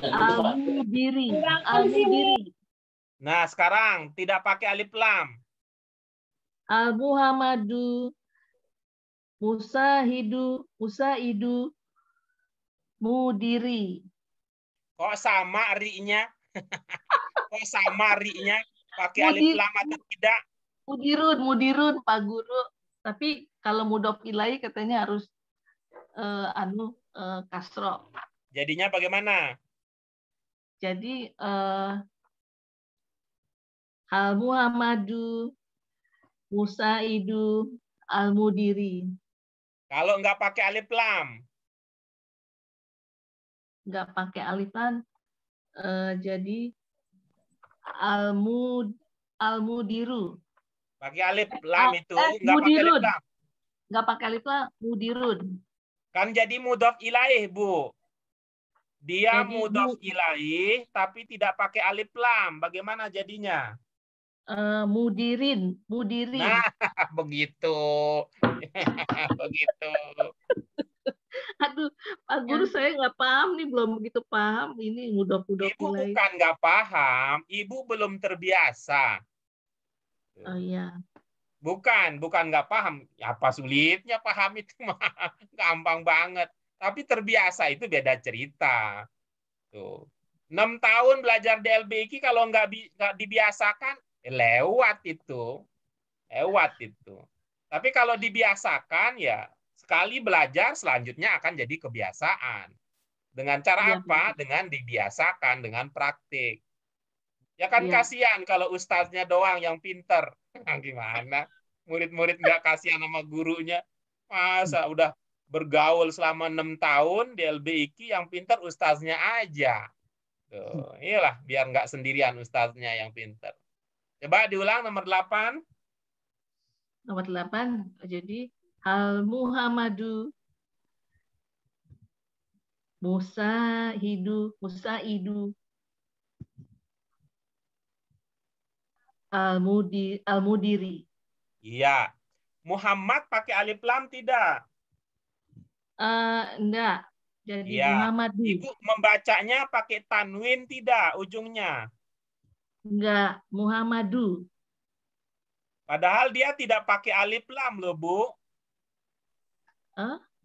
Al-Mudiri. Nah, sekarang tidak pakai alif lam. Al Muhammadu Musaidu Mudiri. Kok sama ri-nya? Kok sama ri-nya? Pakai alif lam atau tidak? Mudirun Pak Guru. Tapi kalau mudhof ilaih katanya harus kasro. Jadinya bagaimana? Jadi Al Muhammadu Musaidu Al-Mudiri. Kalau nggak pakai alif lam? Nggak pakai alif lam, jadi Al-Mudiru. Pakai alif lam itu nggak pakai alif lam. Nggak pakai alif lam, Mudirun. Kan jadi mudhof ilaih, Bu. Dia mudhof ilaih tapi tidak pakai alif lam. Bagaimana jadinya? Mudirin. Nah, begitu. Begitu. Aduh, Pak Guru saya nggak paham nih, belum begitu paham. Ini udah Ibu mulai. bukan nggak paham, Ibu belum terbiasa. Oh iya. Bukan nggak paham. Apa sulitnya paham itu mah gampang banget. Tapi terbiasa itu beda cerita. Tuh. 6 tahun belajar DLBQ kalau nggak dibiasakan, lewat itu. Lewat itu. Tapi kalau dibiasakan ya sekali belajar selanjutnya akan jadi kebiasaan. Dengan cara Iya, apa? Dengan dibiasakan, dengan praktik. Ya kan iya. kasihan kalau ustadznya doang yang pinter. Gimana? Murid-murid nggak kasihan sama gurunya. Masa udah bergaul selama 6 tahun di LBIQ yang pinter ustadznya aja. Tuh, inilah biar nggak sendirian ustadznya yang pinter. Coba diulang nomor 8. Nomor 8. Jadi Al Muhammadu Musaidu Al-Mudiri. Iya. Muhammad pakai alif lam tidak? Enggak. Jadi Iya. Muhammadu. Ibu membacanya pakai tanwin tidak ujungnya? Enggak, Muhammadu. Padahal dia tidak pakai alif lam loh, Bu.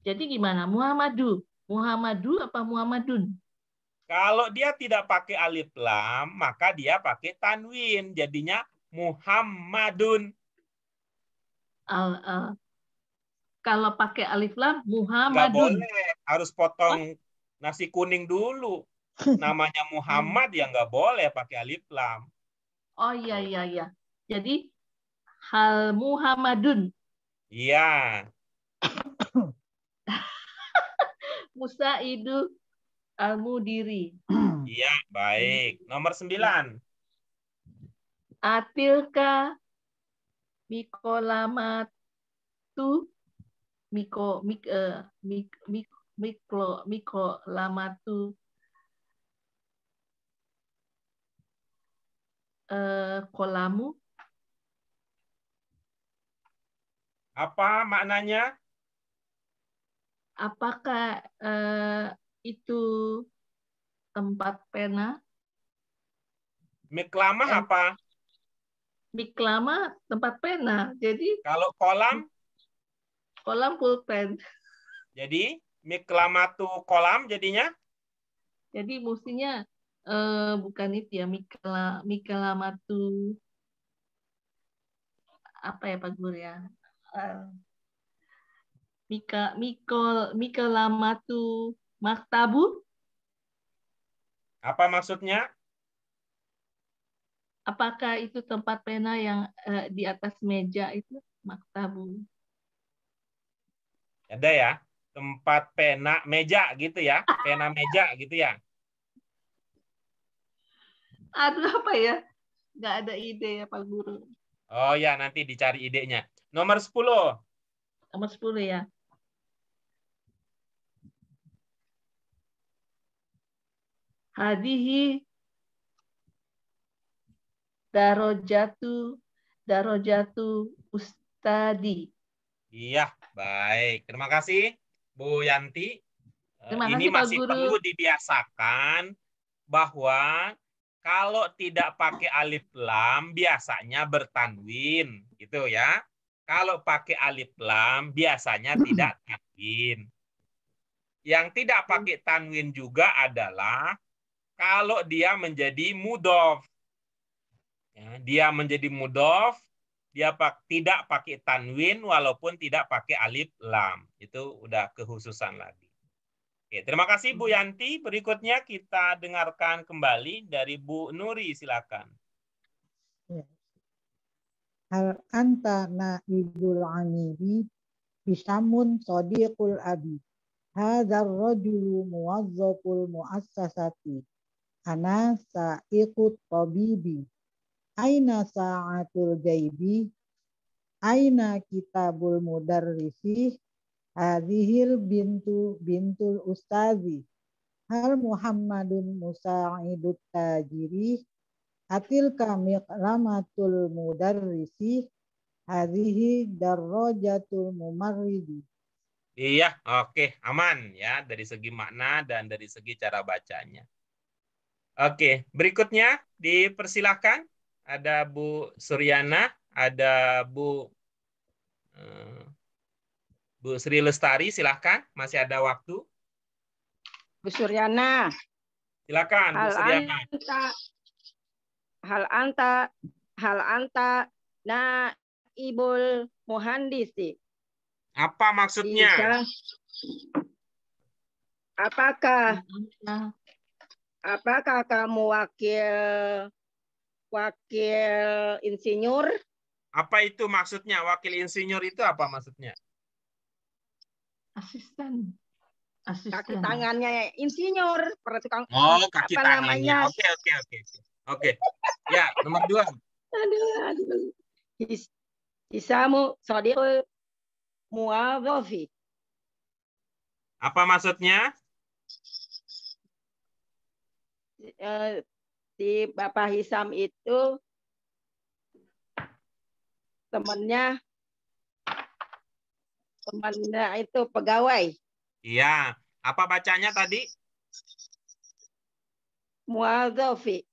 Jadi gimana? Muhammadu. Muhammadu apa Muhammadun? Kalau dia tidak pakai alif lam, maka dia pakai tanwin. Jadinya Muhammadun. Kalau pakai alif lam, Nggak Muhammadun. boleh. Harus potong nasi kuning dulu. Namanya Muhammad ya nggak boleh pakai alif lam. Oh iya. Jadi hal Muhammadun. Iya. Musaidu Al-Mudiri. Iya, baik. Nomor 9. Atilka Mikolamatu Mikolamatu kolamu. Apa maknanya? Apakah itu tempat pena? Miklama apa? Miklama tempat pena. Jadi Kalau kolam? kolam pulpen. Jadi miklamatu kolam jadinya? Jadi mestinya bukan itu ya, Mikelamatu apa ya Pak Guru ya? Mikelamatu Maktabu. Apa maksudnya? Apakah itu tempat pena yang di atas meja itu? Maktabu. Ada ya? Tempat pena meja gitu ya? Pena meja gitu ya? Aduh apa ya? Nggak ada ide ya Pak Guru. Oh ya, nanti dicari idenya. Nomor 10. Nomor 10 ya. Hadihi darojatu ustadi. Iya, baik. Terima kasih Bu Yanti. Terima Ini kasih, Pak masih Guru. perlu dibiasakan bahwa kalau tidak pakai alif lam biasanya bertanwin, gitu ya. Kalau pakai alif lam biasanya tidak tanwin. Yang tidak pakai tanwin juga adalah kalau dia menjadi mudhof. Ya, dia menjadi mudhof, dia tidak pakai tanwin walaupun tidak pakai alif lam. Itu udah kekhususan lagi. Oke, terima kasih Bu Yanti. Berikutnya kita dengarkan kembali dari Bu Nuri, silakan. Hal anta naibul amiri bisamun sadiqul abi. Hadzal rajulu muwazzaful muassasati. Ana sa'iqut tabibi. Aina sa'atul gaibi. Aina kitabul mudarrisi. Hadhil bintul ustazi. Hal Muhammadun musa'idut tajiri. Atil miqlamatul mudarrisi. Hadhihi darrajatul mumarridi. Iya, oke, aman ya dari segi makna dan dari segi cara bacanya. Oke, berikutnya dipersilahkan. Ada Bu Suryana, ada Bu Sri Lestari, silahkan. Masih ada waktu. Bu Suryana. Silakan, Bu Suryana. Hal anta naibul muhandisi. Apa maksudnya? Apakah kamu wakil insinyur? Apa itu maksudnya? Wakil insinyur itu apa maksudnya? Asisten. Kaki tangannya insinyur, tukang kaki apa tangannya. namanya? Oke. Ya, nomor 2. Aduh. Hisamu sadiqul muwadhafi. Apa maksudnya? Si Bapak Hisam itu temannya itu pegawai. Iya. Apa bacanya tadi? Muwadhafi.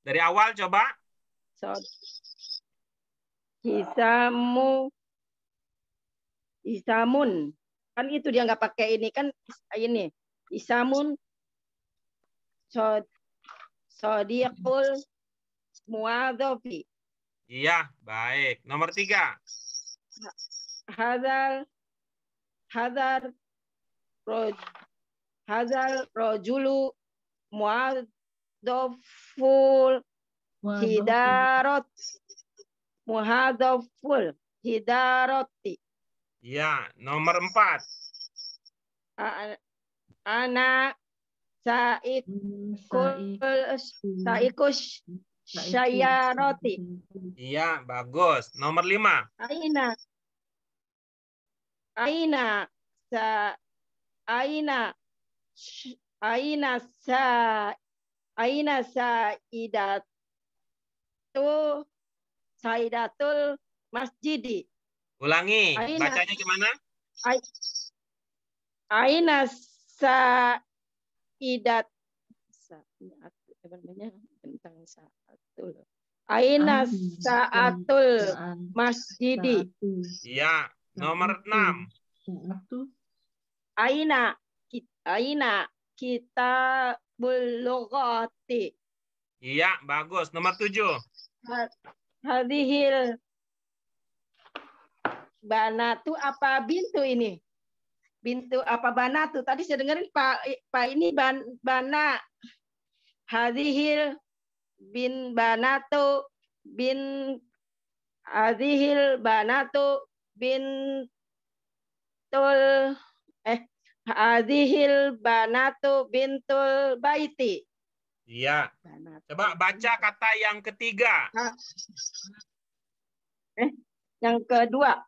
Dari awal coba. Hisamun. Kan itu dia nggak pakai ini kan ini. Hisamun sadiqul muwadhafi. Iya, baik. Nomor 3. Hadar rojulu muhadhaful hidaroti. Iya, nomor 4. Anak saikus syayaroti. Iya, bagus. Nomor 5. Aina saidatul masjidi. Ulangi, bacanya gimana? Aina saidat Aina saatul masjidi. Iya, nomor 6. Aina kita lughati. Iya, bagus. Nomor 7. Hadhil banatu apa bintu ini? Bintu apa banatu? Tadi saya dengerin Pak ini bana. Hadhil bin banatu bin hadhil banatu bintul hadhil banatu bintul baiti. Iya. Coba baca kata yang ketiga. Yang kedua.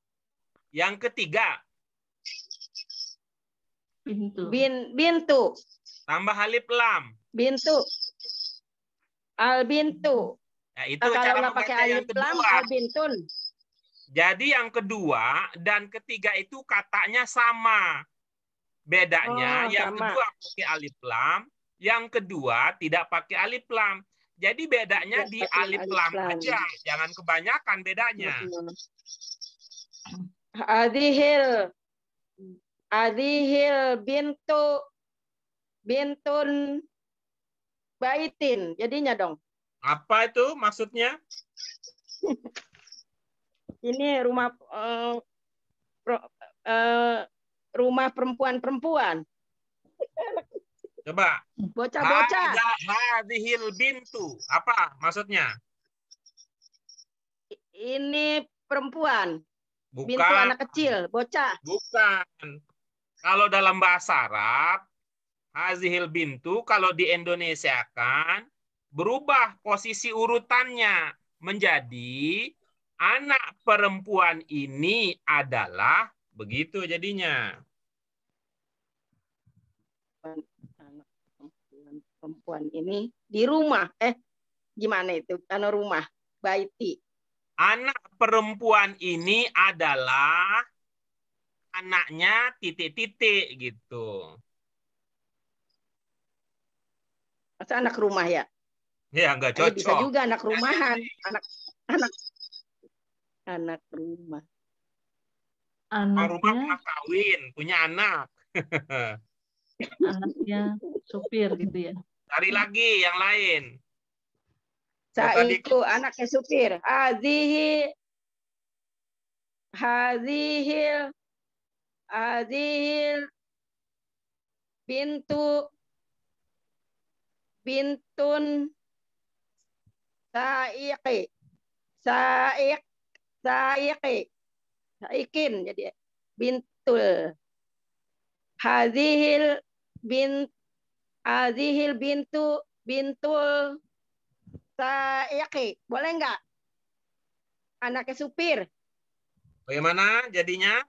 Yang ketiga. Bintu. Tambah alif lam. Bintu. Al bintu. Nah, itu kalau cara nggak pakai alif lam, al bintun. Jadi yang kedua dan ketiga itu katanya sama. Bedanya yang sama. kedua pakai alif lam, yang kedua tidak pakai alif lam. Jadi bedanya di alif lam aja, jangan kebanyakan bedanya. Adhil bintun baitin. Jadinya dong. Apa itu maksudnya? Ini rumah perempuan-perempuan. Coba. Bocah-bocah. Hadhil bintu. Apa maksudnya? Ini perempuan. Bukan. Bintu anak kecil, bocah. Bukan. Kalau dalam bahasa Arab, hadhil bintu kalau di Indonesia kan berubah posisi urutannya menjadi anak perempuan ini adalah begitu jadinya. Anak perempuan ini di rumah. Gimana itu? Karena rumah. Baiti. Anak perempuan ini adalah anaknya titik-titik gitu. Masa anak rumah ya? Ya nggak Bisa cocok. juga anak rumahan, anak rumah. Orang rumah Anaknya, pernah kawin, punya anak. anaknya supir gitu ya. Cari lagi yang lain. Saiku anaknya supir. Hadhil bintun saikin jadi bintul. Hadhil bintul saiki. Boleh nggak? Anaknya supir. Bagaimana jadinya?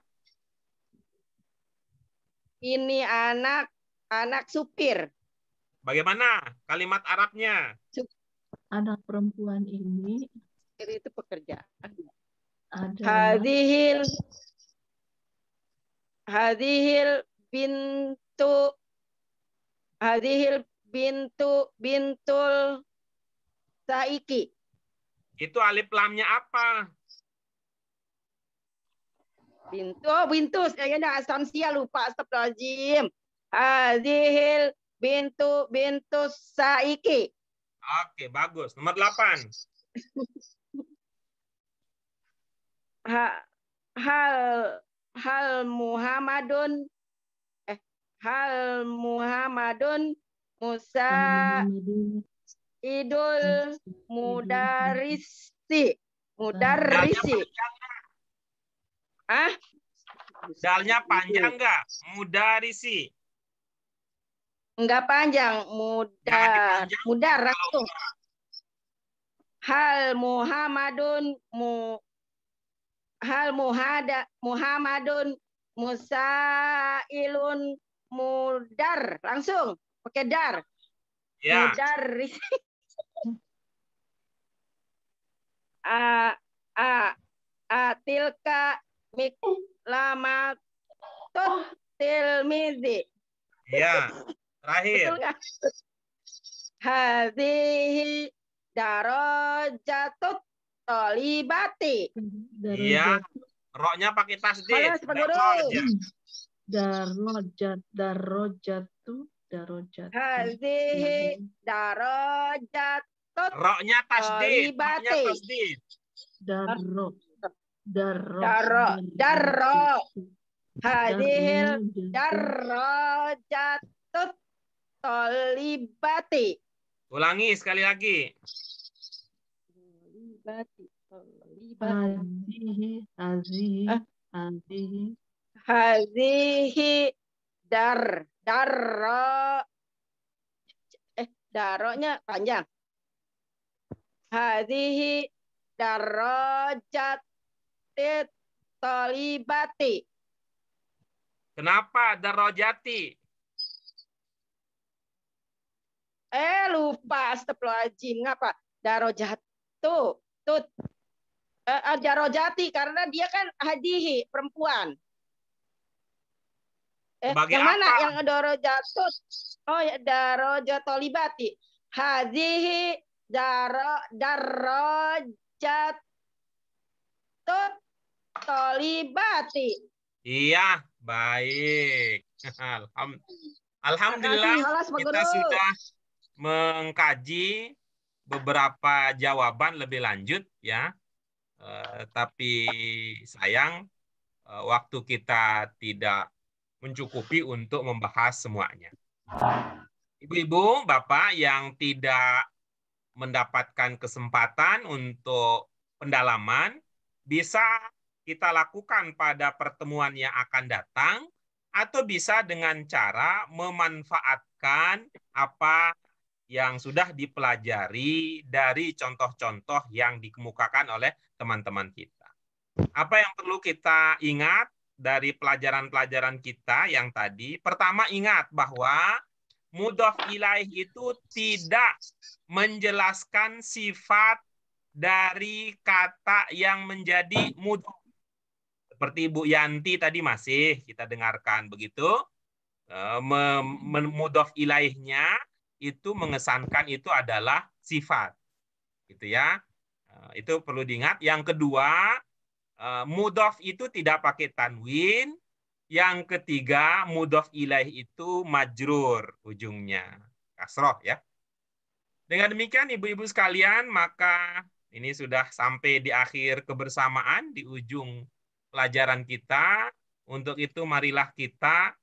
Ini anak supir. Bagaimana kalimat Arabnya? Anak perempuan ini Itu pekerjaan. adalah Hadhil bintul saiki. Itu alif lamnya apa? Bintus. Ya, astansia lupa. Astagfirullahaladzim. Hadhil bintus saiki. Oke, bagus. Nomor 8. Hal Muhammadun Musa Idul Mudarisi. Dalnya panjang nggak? Mudarisi. Enggak panjang, mudar langsung. Hal Muhammadun Musailun mudar langsung pakai dar. Ya. Mudar. Tilka miklamatut tilmizi. Ya. Terakhir. Hadhihi darajatut tolibati. Iya. Roknya pakai tasdid. darajatu. Hadhihi darajatut Roknya tasdid. Darro. Hadhil darajatut tolibati. Ulangi sekali lagi. Hadhihi daronya panjang. Hadhihi darajatut tolibati. Kenapa darajati? Lupa, astagfirullahaladzim. Ngapa? Darajatu. Darajati karena dia kan hadihi, perempuan. Sebagai yang mana? apa? Yang darajatut. Oh ya, darajatolibati. Hadihi darajatut tolibati. Iya, baik. Alhamdulillah kita sudah mengkaji beberapa jawaban lebih lanjut ya. Tapi sayang waktu kita tidak mencukupi untuk membahas semuanya. Ibu-ibu, Bapak yang tidak mendapatkan kesempatan untuk pendalaman bisa kita lakukan pada pertemuan yang akan datang atau bisa dengan cara memanfaatkan apa yang sudah dipelajari dari contoh-contoh yang dikemukakan oleh teman-teman kita. Apa yang perlu kita ingat dari pelajaran-pelajaran kita yang tadi? Pertama, ingat bahwa mudhof ilaih itu tidak menjelaskan sifat dari kata yang menjadi mudhof. Seperti Bu Yanti tadi masih kita dengarkan begitu. Mudhof ilaihnya itu mengesankan itu adalah sifat. Gitu ya. Itu perlu diingat. Yang kedua, mudhof itu tidak pakai tanwin. Yang ketiga, mudhof ilaih itu majrur ujungnya. Kasroh ya. Dengan demikian ibu-ibu sekalian, maka ini sudah sampai di akhir kebersamaan, di ujung pelajaran kita. Untuk itu marilah kita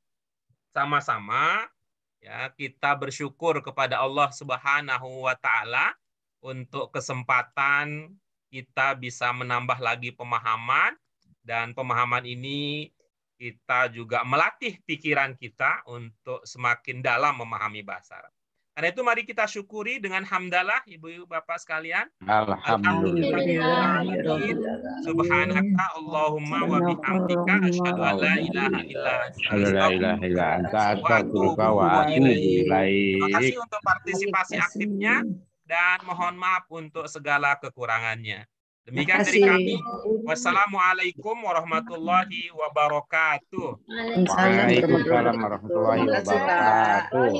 sama-sama ya kita bersyukur kepada Allah Subhanahu wa taala untuk kesempatan kita bisa menambah lagi pemahaman, dan pemahaman ini kita juga melatih pikiran kita untuk semakin dalam memahami bahasa Arab. Karena itu mari kita syukuri dengan hamdalah ibu-ibu bapak sekalian. Alhamdulillah. Subhanaka Allahumma wa bihamdika asyhadu an la ilaha illa anta astaghfiruka wa atubu ilaik. Terima kasih untuk partisipasi aktifnya dan mohon maaf untuk segala kekurangannya. Demikian dari kami. Wassalamualaikum warahmatullahi wabarakatuh. Waalaikumsalam warahmatullahi wabarakatuh.